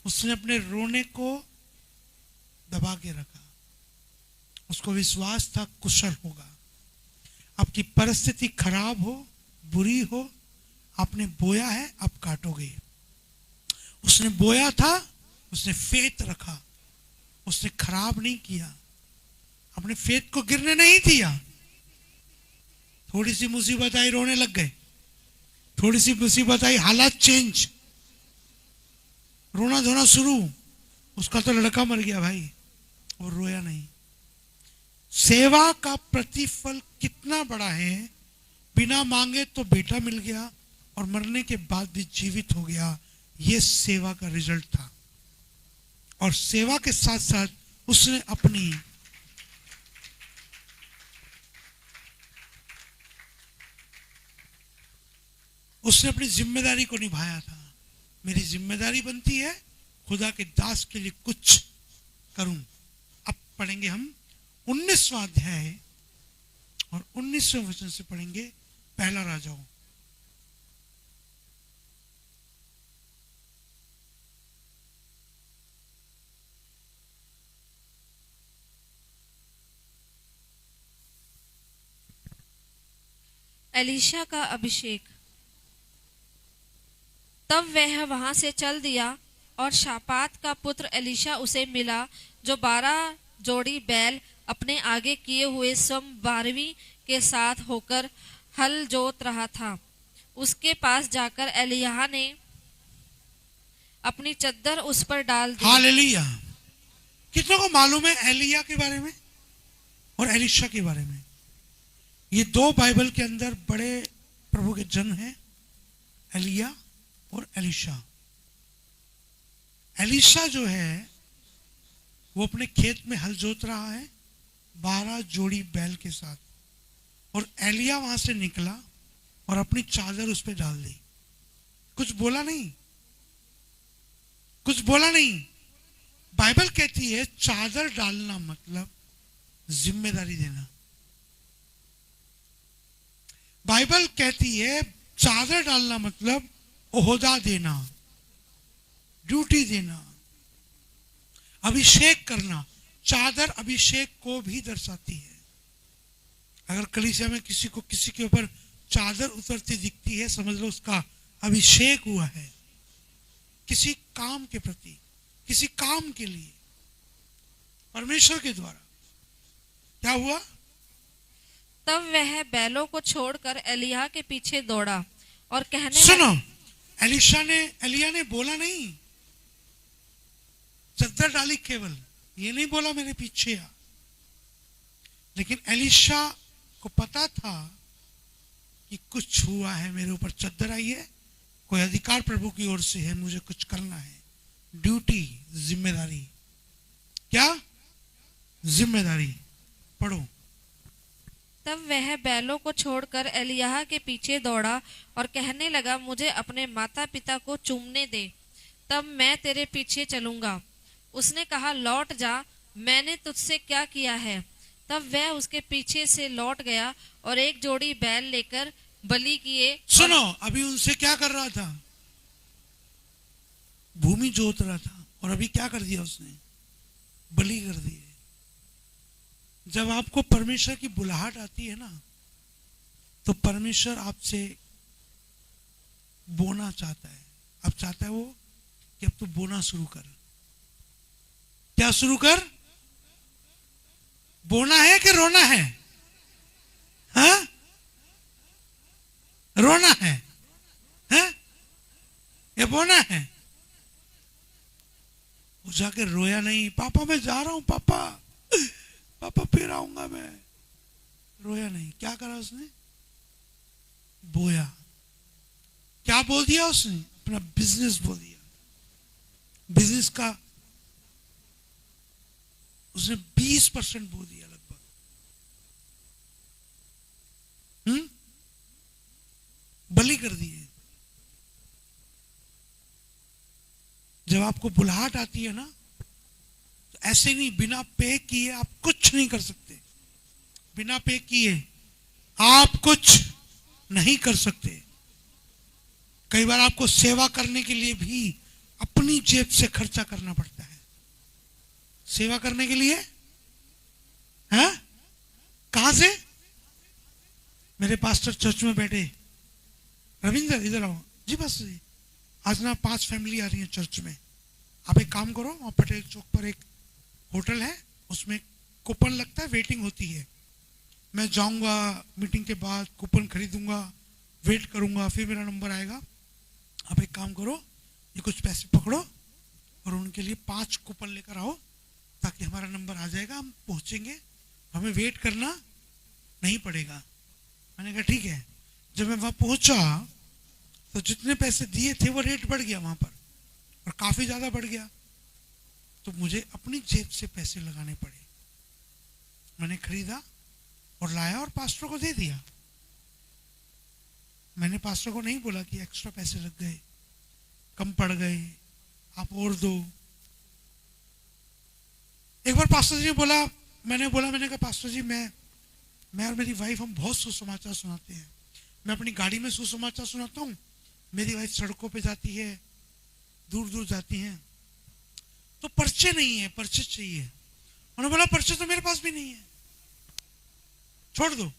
उसने अपने रोने को दबा के रखा। उसको विश्वास था कुशल होगा। आपकी परिस्थिति खराब हो, बुरी हो, आपने बोया है, अब काटोगे। उसने बोया था, उसने फेथ रखा, उसने खराब नहीं किया, अपने फेथ को गिरने नहीं दिया। थोड़ी सी मुसीबत आई, रोने लग गए। थोड़ी सी मुसीबत आई, हालात चेंज, रोना धोना शुरू। उसका तो लड़का मर गया भाई, और रोया नहीं। सेवा का प्रतिफल कितना बड़ा है। बिना मांगे तो बेटा मिल गया और मरने के बाद भी जीवित हो गया। यह सेवा का रिजल्ट था। और सेवा के साथ साथ उसने अपनी जिम्मेदारी को निभाया था। मेरी जिम्मेदारी बनती है खुदा के दास के लिए कुछ करूं। अब पढ़ेंगे हम 19वां अध्याय और 19वें वचन से पढ़ेंगे। पहला राजाओं। एलीशा का अभिषेक। तब वह वहां से चल दिया और शापात का पुत्र एलीशा उसे मिला, जो 12 जोड़ी बैल अपने आगे किए हुए स्वयं 12वीं के साथ होकर हल जोत रहा था। उसके पास जाकर एलिय्याह ने अपनी चद्दर उस पर डाल दी। हालेलुया। कितनों को मालूम है एलिय्याह के बारे में और एलीशा के बारे में? ये 2 बाइबल के अंदर बड़े प्रभु के जन हैं, एलिय्याह और एलीशा। एलीशा जो है वो अपने खेत में हल जोत रहा है 12 जोड़ी बैल के साथ, और एलिय्याह वहां से निकला और अपनी चादर उस पर डाल दी। कुछ बोला नहीं, कुछ बोला नहीं। बाइबल कहती है चादर डालना मतलब जिम्मेदारी देना। बाइबल कहती है चादर डालना मतलब ओहदा देना, ड्यूटी देना, अभिषेक करना। चादर अभिषेक को भी दर्शाती है। अगर कलीसिया में किसी को किसी के ऊपर चादर उतरती दिखती है, समझ लो उसका अभिषेक हुआ है किसी काम के प्रति, किसी काम के लिए, परमेश्वर के द्वारा। क्या हुआ? तब वह बैलों को छोड़कर एलिय्याह के पीछे दौड़ा और कहने सुनो, एलिय्याह ने बोला नहीं, चद्दर डाली केवल, ये नहीं बोला मेरे पीछे आ। लेकिन एलीशा को पता था कि कुछ हुआ है, मेरे ऊपर चद्दर आई है, कोई अधिकार प्रभु की ओर से है, मुझे कुछ करना है, ड्यूटी, जिम्मेदारी। क्या जिम्मेदारी? पढ़ो। तब वह बैलों को छोड़कर एलिय्याह के पीछे दौड़ा और कहने लगा, मुझे अपने माता पिता को चूमने दे, तब मैं तेरे पीछे चलूंगा। उसने कहा, लौट जा, मैंने तुझसे क्या किया है? तब वह उसके पीछे से लौट गया और एक जोड़ी बैल लेकर बलि किए। सुनो, अभी उनसे क्या कर रहा था? भूमि जोत रहा था, और अभी क्या कर दिया उसने? बलि कर दिए। जब आपको परमेश्वर की बुलाहट आती है ना, तो परमेश्वर आपसे बोना चाहता है। अब चाहता है वो कि अब तू बोना शुरू कर। क्या शुरू कर? बोना है कि रोना है? हाँ, रोना है, हाँ? या बोना है? वो जाके रोया नहीं, पापा मैं जा रहा हूं, पापा पापा फिर आऊंगा मैं। रोया नहीं, क्या करा उसने? बोया। क्या बोल दिया उसने? अपना बिजनेस बोल दिया। बिजनेस का उसने 20% बोल दिया लगभग। बलि कर दिए। जब आपको बुलाहट आती है ना, तो ऐसे नहीं, बिना पे किए आप कुछ नहीं कर सकते। बिना पे किए आप कुछ नहीं कर सकते। कई बार आपको सेवा करने के लिए भी अपनी जेब से खर्चा करना पड़ता है। सेवा करने के लिए, हाँ? कहां से? मेरे पास्टर चर्च में बैठे, रविंद्र इधर आओ जी। बस जी, आज ना 5 फैमिली आ रही है चर्च में। आप एक काम करो, वहां पटेल चौक पर एक होटल है, उसमें कूपन लगता है, वेटिंग होती है। मैं जाऊंगा मीटिंग के बाद, कूपन खरीदूंगा, वेट करूंगा, फिर मेरा नंबर आएगा। आप एक काम करो, ये कुछ पैसे पकड़ो और उनके लिए 5 कूपन लेकर आओ, ताकि हमारा नंबर आ जाएगा, हम पहुंचेंगे, हमें वेट करना नहीं पड़ेगा। मैंने कहा ठीक है। जब मैं वहां पहुंचा तो जितने पैसे दिए थे वो रेट बढ़ गया वहां पर, और काफी ज्यादा बढ़ गया। तो मुझे अपनी जेब से पैसे लगाने पड़े। मैंने खरीदा और लाया और पास्टर को दे दिया। मैंने पास्टर को नहीं बोला कि एक्स्ट्रा पैसे लग गए, कम पड़ गए, आप और दो। एक बार पास्टर जी ने बोला, मैंने कहा पास्टर जी, मैं और मेरी वाइफ हम बहुत सुसमाचार सुनाते हैं। मैं अपनी गाड़ी में सुसमाचार सुनाता हूँ, मेरी वाइफ सड़कों पे जाती है, दूर दूर जाती हैं, तो पर्चे नहीं है, पर्चे चाहिए। उन्होंने बोला पर्चे तो मेरे पास भी नहीं है, छोड़ दो।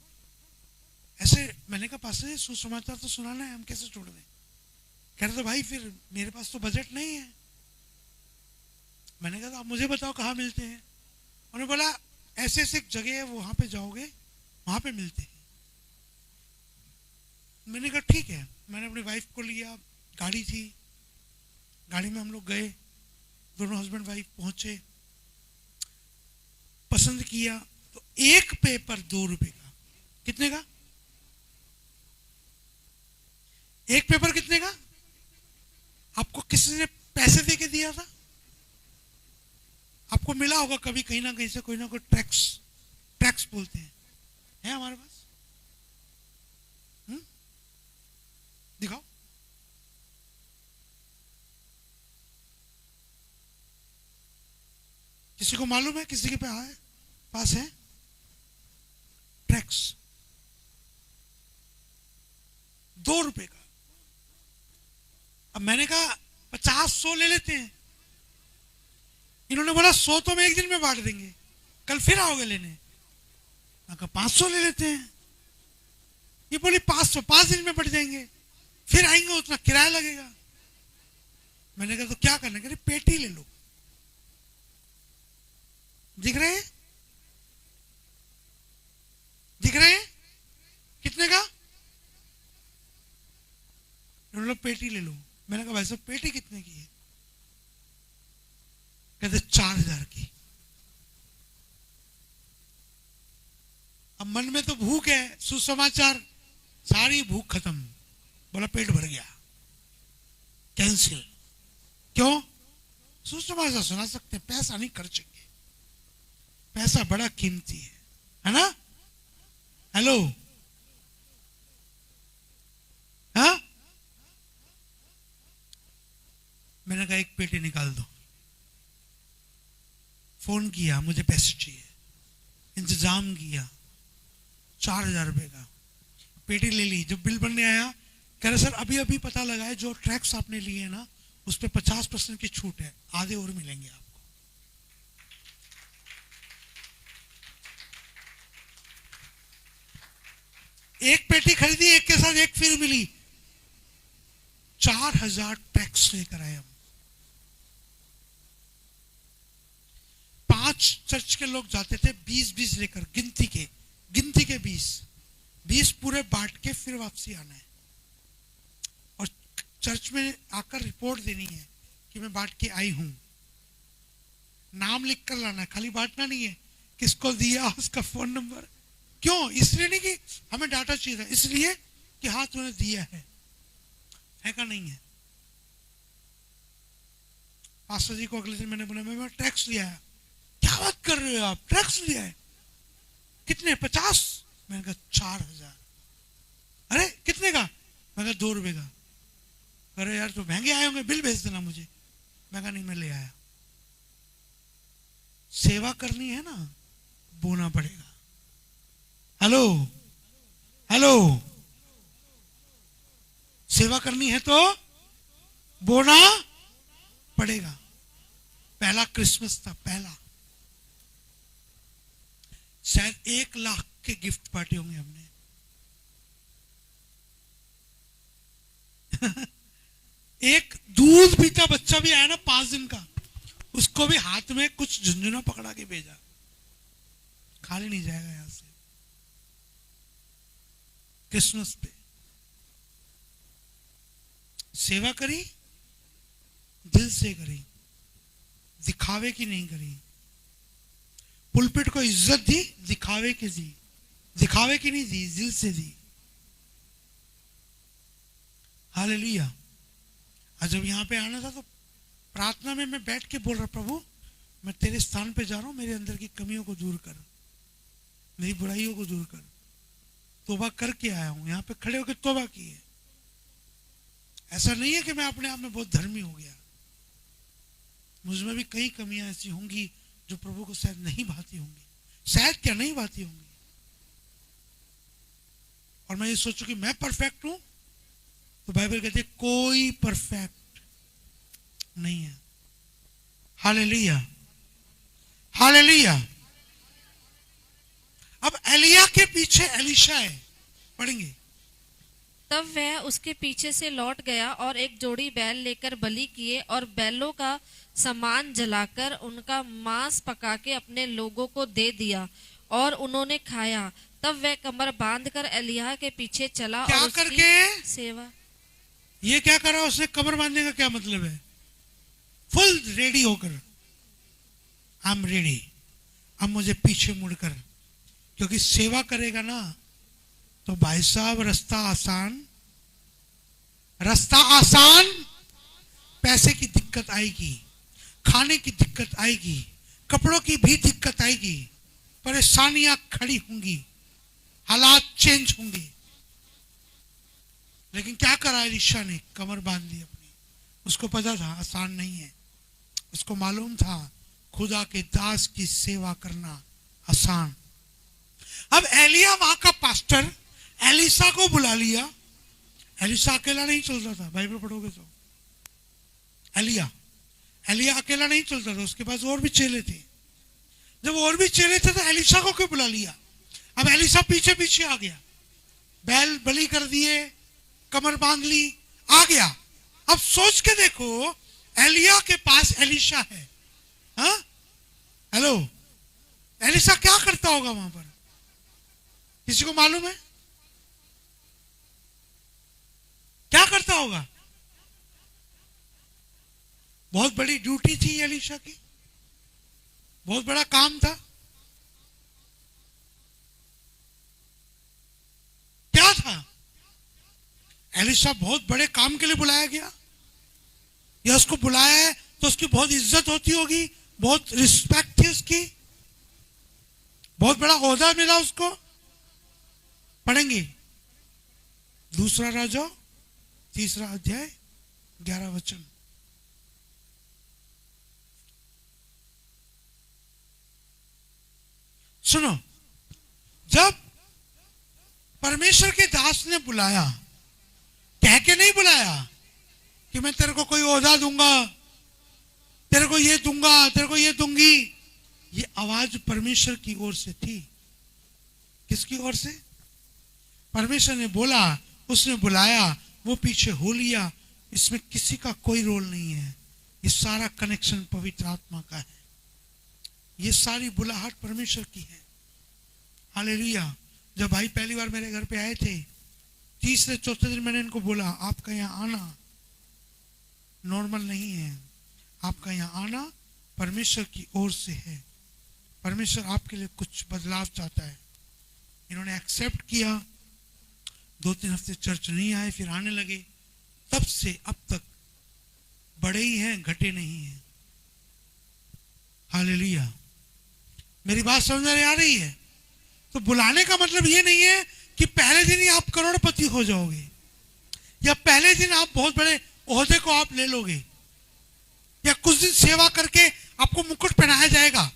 ऐसे मैंने कहा पास्टर जी सुसमाचार तो सुनाना है, हम कैसे छोड़ दें? कह रहे तो भाई फिर मेरे पास तो बजट नहीं है। मैंने कहा आप मुझे बताओ कहाँ मिलते हैं। उन्होंने बोला ऐसे ऐसे एक जगह है, वहां पे जाओगे, वहां पे मिलते हैं। मैंने कहा ठीक है। मैंने अपनी वाइफ को लिया, गाड़ी थी, गाड़ी में हम लोग गए, दोनों हस्बैंड वाइफ पहुंचे, पसंद किया। तो एक पेपर 2 रुपए का। कितने का? एक पेपर कितने का? आपको किसी ने पैसे दे के दिया था? आपको मिला होगा कभी कहीं ना कहीं से कोई ना कोई टैक्स बोलते हैं, है हमारे पास? दिखाओ। किसी को मालूम है? किसी के पास है टैक्स? 2 रुपए का। अब मैंने कहा 50-100 ले लेते हैं। इन्होंने बोला 100 तो हम एक दिन में बांट देंगे, कल फिर आओगे लेने। मैं कहा 500 ले लेते हैं। ये बोली 500 5 दिन में बढ़ जाएंगे, फिर आएंगे, उतना किराया लगेगा। मैंने कहा तो क्या करना? कह रहे पेटी ले लो। दिख रहे हैं? दिख रहे हैं? बोला पेटी ले लो। मैंने कहा भाई साहब पेटी कितने की है? कहते 4,000 की। अब मन में तो भूख है, सुसमाचार, सारी भूख खत्म। बोला पेट भर गया, कैंसिल। क्यों? सुसमाचार सुना सकते, पैसा नहीं खर्चेंगे, पैसा बड़ा कीमती है ना? हेलो, हाँ? मैंने कहा एक पेटी निकाल दो। फोन किया, मुझे पैसे चाहिए, इंतजाम किया, 4,000 रुपए का। पेटी ले ली। जब बिल बनने आया, कह रहे सर अभी अभी पता लगा है जो ट्रैक्स आपने लिए हैं ना, उस पर 50% की छूट है, आधे और मिलेंगे आपको। एक पेटी खरीदी, एक के साथ एक फ्री मिली। 4,000 टैक्स लेकर आए हम। 5 चर्च के लोग जाते थे 20-20 लेकर, गिनती के 20 पूरे बांट के फिर वापसी आना है। और चर्च में आकर रिपोर्ट देनी है कि मैं बांट के आई हूं। नाम लिख कर लाना है, खाली बांटना नहीं है, किसको दिया, उसका फोन नंबर। क्यों? इसलिए नहीं कि हमें डाटा चाहिए था, इसलिए कि हाँ तूने दिया है का नहीं है। पास्टर जी को अगले दिन मैंने बोला मैं टैक्स लिया है। क्या बात कर रहे हो आप, टैक्स लिया है? कितने? 50? मैंने कहा 4,000। अरे कितने का? मैं कहा 2 रुपए का। अरे यार तो महंगे आए होंगे, बिल भेज देना मुझे। मैं कहा नहीं, मैं ले आया। सेवा करनी है ना, बोना पड़ेगा। हेलो हेलो, सेवा करनी है तो बोना पड़ेगा। पहला क्रिसमस था, पहला। शायद 1 लाख के गिफ्ट बांटे होंगे हमने। एक दूध पीता बच्चा भी आया ना 5 दिन का, उसको भी हाथ में कुछ झुंझुना पकड़ा के भेजा। खाली नहीं जाएगा यहां से। क्रिसमस पे सेवा करी, दिल से करी, दिखावे की नहीं करी। पुलपिट को इज्जत दी, दिखावे की दी, दिखावे की नहीं दी, दिल से दी। हालेलुया। और जब यहां पे आना था तो प्रार्थना में मैं बैठ के बोल रहा, प्रभु मैं तेरे स्थान पे जा रहा हूं, मेरे अंदर की कमियों को दूर कर, मेरी बुराइयों को दूर कर। तोबा करके आया हूं, यहां पे खड़े होकर तोबा की है। ऐसा नहीं है कि मैं अपने आप में बहुत धर्मी हो गया। मुझमें भी कई कमियां ऐसी होंगी जो प्रभु को शायद नहीं भाती होंगी, शायद क्या नहीं भाती होंगी। और मैं ये सोचूं कि मैं परफेक्ट हूं, तो बाइबल कहती है कोई परफेक्ट नहीं है। Hallelujah, hallelujah. अब एलिया के पीछे एलीशा है, पढ़ेंगे। तब वह उसके पीछे से लौट गया और एक जोड़ी बैल लेकर बलि किए और बैलों का सामान जलाकर उनका मांस पका के अपने लोगों को दे दिया और उन्होंने खाया। तब वह कमर बांधकर एलिय्याह के पीछे चला क्या और उसकी करके? सेवा। ये क्या करा उसने? कमर बांधने का क्या मतलब है? फुल रेडी होकर, आई एम रेडी, अब मुझे पीछे मुड़कर, क्योंकि सेवा करेगा ना तो भाई साहब रास्ता आसान, पैसे की दिक्कत आएगी, खाने की दिक्कत आएगी, कपड़ों की भी दिक्कत आएगी, परेशानियां खड़ी होंगी, हालात चेंज होंगे। लेकिन क्या करा एलीशा ने? कमर बांध ली अपनी। उसको पता था आसान नहीं है, उसको मालूम था खुदा के दास की सेवा करना आसान। अब एलिया वहां का पास्टर एलीशा को बुला लिया। एलीशा अकेला नहीं चलता था, बाइबल पढ़ोगे तो एलिया अकेला नहीं चलता था, उसके पास और भी चेले थे। जब और भी चेले थे तो एलीशा को क्यों बुला लिया? अब एलीशा पीछे पीछे आ गया, बैल बलि कर दिए, कमर बांध ली, आ गया। अब सोच के देखो, एलिया के पास एलीशा है। हाँ हेलो, एलीशा क्या करता होगा वहां पर? किसी को मालूम है क्या करता होगा? बहुत बड़ी ड्यूटी थी एलिशा की, बहुत बड़ा काम था। क्या था? एलिशा बहुत बड़े काम के लिए बुलाया गया, या उसको बुलाया है तो उसकी बहुत इज्जत होती होगी, बहुत रिस्पेक्ट थी उसकी, बहुत बड़ा ओहदा मिला उसको। पढ़ेंगे दूसरा राजा 3 अध्याय 11 वचन। सुनो, जब परमेश्वर के दास ने बुलाया, कह के नहीं बुलाया कि मैं तेरे को कोई ओहदा दूंगा, तेरे को ये दूंगा, तेरे को ये दूंगी। ये आवाज परमेश्वर की ओर से थी। किसकी ओर से? परमेश्वर ने बोला, उसने बुलाया, वो पीछे हो लिया। इसमें किसी का कोई रोल नहीं है। ये सारा कनेक्शन पवित्र आत्मा का है। ये सारी बुलाहट परमेश्वर की है। हालेलुया। जब भाई पहली बार मेरे घर पे आए थे, तीसरे चौथे दिन मैंने इनको बोला, आपका यहाँ आना नॉर्मल नहीं है, आपका यहाँ आना परमेश्वर की ओर से है। परमेश्वर आपके लिए कुछ बदलाव चाहता है। इन्होंने एक्सेप्ट किया। 2-3 हफ्ते चर्च नहीं आए, फिर आने लगे। तब से अब तक बड़े ही हैं, घटे नहीं हैं। हालेलुया। मेरी बात समझ में आ रही है? तो बुलाने का मतलब ये नहीं है कि पहले दिन ही आप करोड़पति हो जाओगे, या पहले दिन आप बहुत बड़े ओहदे को आप ले लोगे, या कुछ दिन सेवा करके आपको मुकुट पहनाया जाएगा।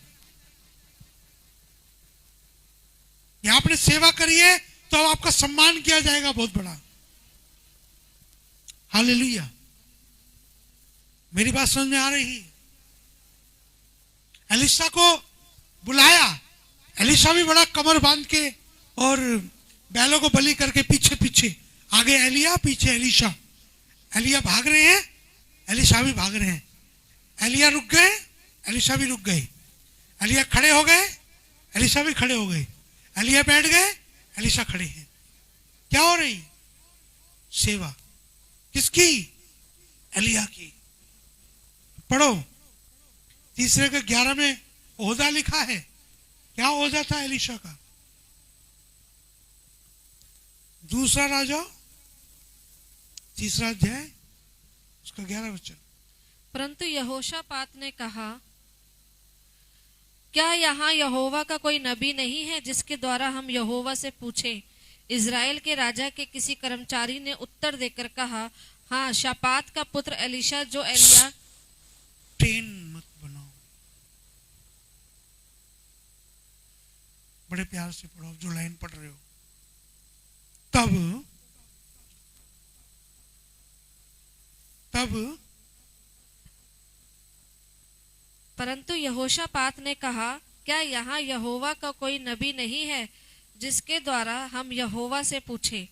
या आपने सेवा करी है तो अब आपका सम्मान किया जाएगा बहुत बड़ा। हालेलुया। मेरी बात समझ में आ रही है? एलिशा को बुलाया। एलिशा भी बड़ा कमर बांध के और बैलों को बलि करके पीछे पीछे, आगे एलिया, पीछे एलिशा। एलिया भाग रहे हैं, एलिशा भी भाग रहे हैं। एलिया रुक गए, एलिशा भी रुक गए। एलिया खड़े हो गए, एलिशा भी खड़े हो गए। एलिया बैठ गए, एलिशा खड़े हैं। क्या हो रही? सेवा। किसकी? एलिया की। पढ़ो 3:11 में ओहदा लिखा है। क्या ओहदा था एलिशा का? दूसरा राजा 3 अध्याय उसका 11 वचन। परंतु यहोशापात ने कहा, क्या यहाँ यहोवा का कोई नबी नहीं है जिसके द्वारा हम यहोवा से पूछें? इज़राइल के राजा के किसी कर्मचारी ने उत्तर देकर कहा, हाँ, शापात का पुत्र एलिशा जो एलिया। टेन मत बनाओ, बड़े प्यार से पढ़ो जो लाइन पढ़ रहे हो। तब परंतु यहोशापात ने कहा, क्या यहाँ यहोवा का कोई नबी नहीं है जिसके द्वारा हम यहोवा से पूछें?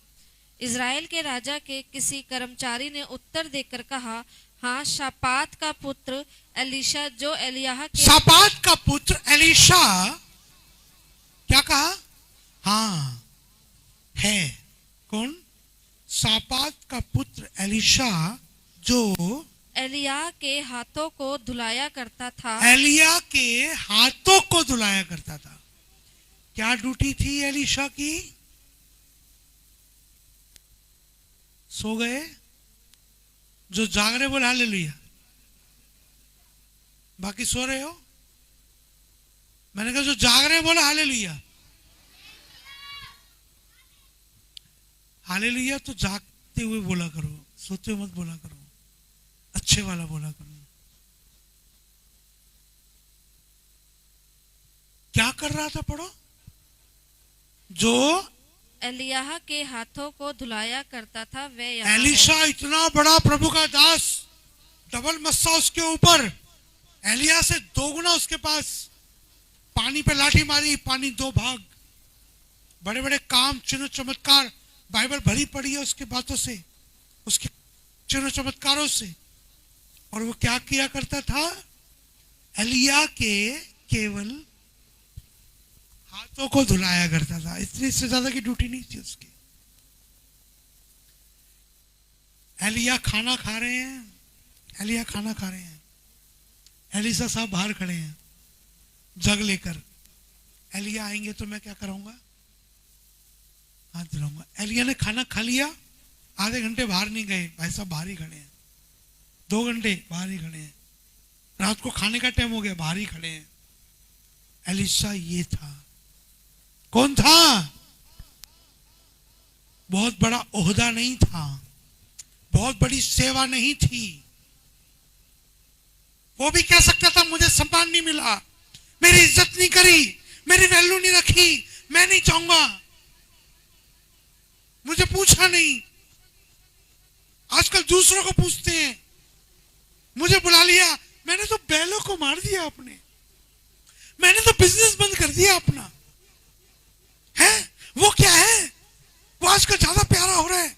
इज़राइल के राजा के किसी कर्मचारी ने उत्तर देकर कहा, हाँ, शापात का पुत्र एलिशा जो एलियाह के। शापात का पुत्र एलिशा। क्या कहा? हाँ है। कौन? शापात का पुत्र एलिशा जो एलिया के हाथों को धुलाया करता था। एलिया के हाथों को धुलाया करता था। क्या ड्यूटी थी एलिशा की? सो गए? जो जाग रहे बोले हालेलुया। बाकी सो रहे हो? मैंने कहा जो जाग रहे बोले हालेलुया। हालेलुया तो जागते हुए बोला करो, सोते हुए मत बोला करो, अच्छे वाला बोला करो। क्या कर रहा था? पढ़ो। जो एलियाह के हाथों को धुलाया करता था वे यहाँ एलिशा है। इतना बड़ा प्रभु का दास, डबल मस्सा उसके ऊपर, एलिया से 2 गुना उसके पास। पानी पे लाठी मारी, पानी 2 भाग। बड़े बड़े काम, चिन्ह चमत्कार, बाइबल भरी पड़ी है उसके बातों से, उसके चिन्ह चमत्कारों से। और वो क्या किया करता था? एलिया के केवल हाथों को धुलाया करता था। इतनी से ज्यादा की ड्यूटी नहीं थी उसकी। एलिया खाना खा रहे हैं, एलिया खाना खा रहे हैं। एलिसा साहब बाहर खड़े हैं जग लेकर। एलिया आएंगे तो मैं क्या कराऊंगा? हाथ दिलाऊंगा। एलिया ने खाना खा लिया, आधे घंटे बाहर नहीं गए, भाई साहब बाहर ही खड़े हैं। 2 घंटे बाहर ही खड़े हैं। रात को खाने का टाइम हो गया, बाहर ही खड़े हैं। एलिशा ये था। कौन था? बहुत बड़ा ओहदा नहीं था, बहुत बड़ी सेवा नहीं थी। वो भी कह सकता था मुझे सम्मान नहीं मिला, मेरी इज्जत नहीं करी, मेरी वैल्यू नहीं रखी, मैं नहीं चाहूंगा, मुझे पूछा नहीं। आजकल दूसरों को पूछते हैं, मुझे बुला लिया, मैंने तो बैलों को मार दिया आपने, मैंने तो बिजनेस बंद कर दिया अपना। है वो क्या है? वो आजकल ज्यादा प्यारा हो रहा है,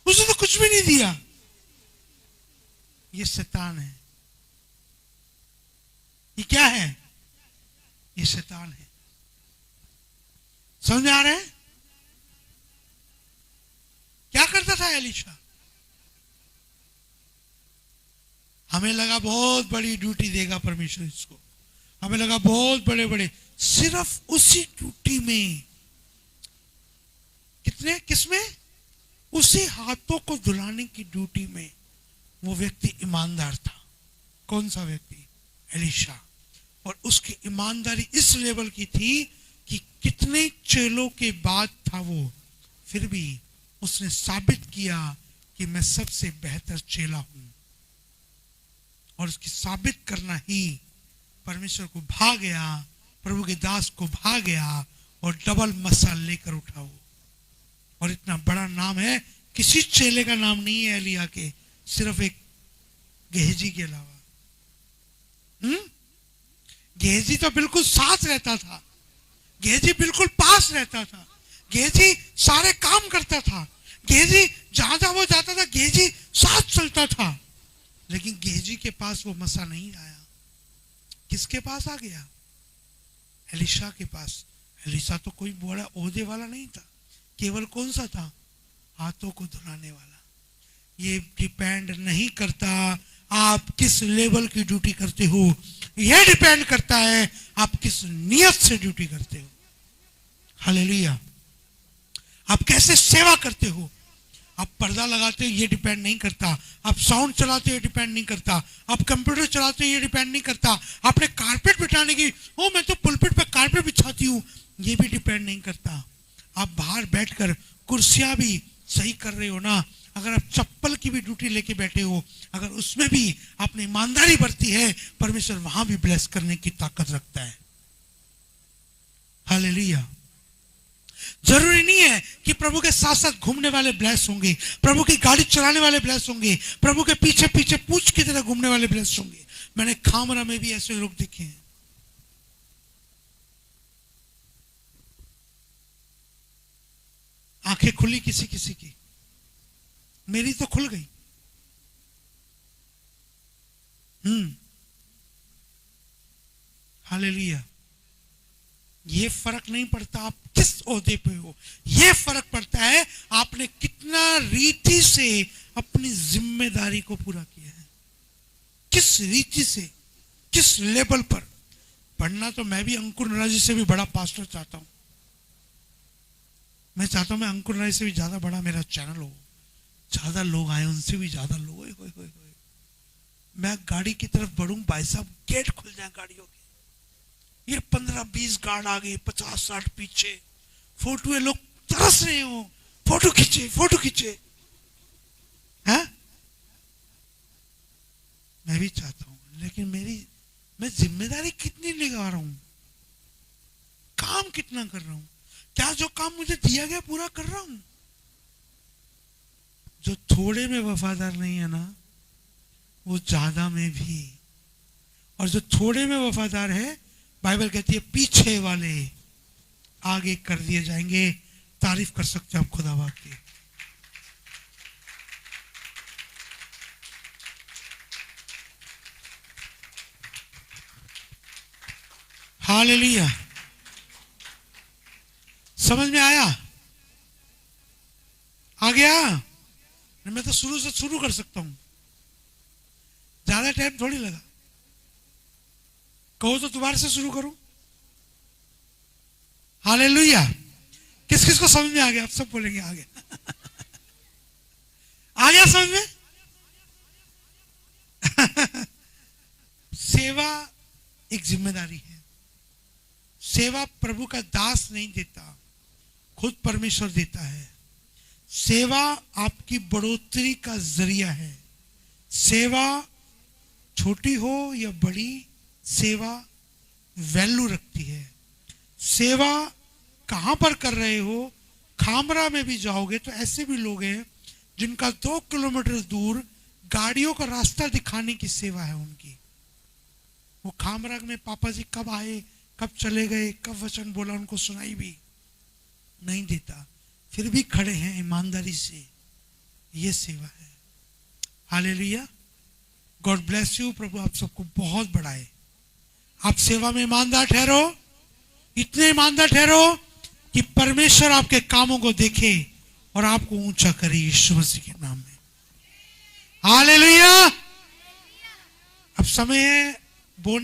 उसने तो कुछ भी नहीं दिया। ये शैतान है। ये क्या है? ये शैतान है। समझ में आ रहा है? क्या करता था एलीशा? हमें लगा बहुत बड़ी ड्यूटी देगा परमेश्वर इसको, हमें लगा बहुत बड़े बड़े, सिर्फ उसी ड्यूटी में कितने, किसमें? उसी हाथों को धुलाने की ड्यूटी में वो व्यक्ति ईमानदार था। कौन सा व्यक्ति? एलीशा। और उसकी ईमानदारी इस लेवल की थी कि कितने चेलों के बाद था वो, फिर भी उसने साबित किया कि मैं सबसे बेहतर चेला हूं। और उसकी साबित करना ही परमेश्वर को भा गया, प्रभु के दास को भा गया और डबल मसाल लेकर उठा वो। और इतना बड़ा नाम है, किसी चेले का नाम नहीं है एलिया के, सिर्फ एक गेहजी के अलावा। गेहजी तो बिल्कुल साथ रहता था, गेहजी बिल्कुल पास रहता था, गेहजी सारे काम करता था, गेहजी जहां जहां वो जाता था गेहजी साथ चलता था। लेकिन गेहजी के पास वो मसा नहीं आया। किसके पास आ गया? एलीशा के पास। एलीशा तो कोई बड़ा ओहदे वाला नहीं था, केवल कौन सा था? हाथों को धुलाने वाला। ये डिपेंड नहीं करता आप किस लेवल की ड्यूटी करते हो, यह डिपेंड करता है आप किस नियत से ड्यूटी करते हो। हालेलुया। आप कैसे सेवा करते हो, आप पर्दा लगाते हो ये डिपेंड नहीं करता, आप साउंड चलाते हो ये डिपेंड नहीं करता, आप कंप्यूटर चलाते हो ये डिपेंड नहीं करता, आपने कारपेट बिछाने की, ओ मैं तो पुलपिट पे कारपेट बिछाती हूँ, ये भी डिपेंड नहीं करता। आप बाहर बैठकर कुर्सियां भी सही कर रहे हो ना, अगर आप चप्पल की भी ड्यूटी लेके बैठे हो, अगर उसमें भी आपने ईमानदारी बरती है, परमेश्वर वहां भी ब्लेस करने की ताकत रखता है। हालेलुया। जरूरी नहीं है कि प्रभु के साथ साथ घूमने वाले ब्लेस होंगे, प्रभु की गाड़ी चलाने वाले ब्लेस होंगे, प्रभु के पीछे पीछे पूछ की तरह घूमने वाले ब्लेस होंगे। मैंने खामरा में भी ऐसे लोग देखे हैं। आंखें खुली किसी किसी की, मेरी तो खुल गई। हालेलुया। ये फर्क नहीं पड़ता आप किस ओहदे पे हो, ये फर्क पड़ता है आपने कितना रीति से अपनी जिम्मेदारी को पूरा किया है, किस रीति से, किस लेवल पर। पढ़ना तो मैं भी अंकुर नाराजी से भी बड़ा पास्टर चाहता हूं। मैं चाहता हूं मैं अंकुर नाराजी से भी ज्यादा बड़ा मेरा चैनल हो, ज्यादा लोग आए, उनसे भी ज्यादा लोग। होए मैं गाड़ी की तरफ बढ़ूं, भाई साहब गेट खुल जाए गाड़ियों के, ये 15-20 गार्ड आगे, 50-60 पीछे, फोटो लोग तरस रहे हो, फोटो खींचे फोटो खींचे। हैं? मैं भी चाहता हूं, लेकिन मैं जिम्मेदारी कितनी निभा रहा हूं, काम कितना कर रहा हूं, क्या जो काम मुझे दिया गया पूरा कर रहा हूं? जो थोड़े में वफादार नहीं है ना, वो ज्यादा में भी, और जो थोड़े में वफादार है, बाइबल कहती है पीछे वाले आगे कर दिए जाएंगे। तारीफ कर सकते हो आप खुदा बाप की। हालेलुया। समझ में आया? आ गया? मैं तो शुरू से शुरू कर सकता हूं, ज्यादा टाइम थोड़ी लगा। कहो तो दोबारा से शुरू करूं? हालेलुया। किस किस को समझ में आ गया? आप सब बोलेंगे आ गया। आ गया समझ में? सेवा एक जिम्मेदारी है। सेवा प्रभु का दास नहीं देता, खुद परमेश्वर देता है। सेवा आपकी बढ़ोतरी का जरिया है। सेवा छोटी हो या बड़ी, सेवा वैल्यू रखती है। सेवा कहां पर कर रहे हो? खामरा में भी जाओगे तो ऐसे भी लोग हैं जिनका 2 किलोमीटर दूर गाड़ियों का रास्ता दिखाने की सेवा है उनकी। वो खामरा में पापा जी कब आए, कब चले गए, कब वचन बोला, उनको सुनाई भी नहीं देता, फिर भी खड़े हैं ईमानदारी से। ये सेवा है। हालेलुया। God bless you. प्रभु आप सबको बहुत बढ़ाए। आप सेवा में ईमानदार ठहरो, इतने ईमानदार ठहरो कि परमेश्वर आपके कामों को देखे और आपको ऊंचा करे यीशु मसीह के नाम में। हालेलुया। अब समय है बोने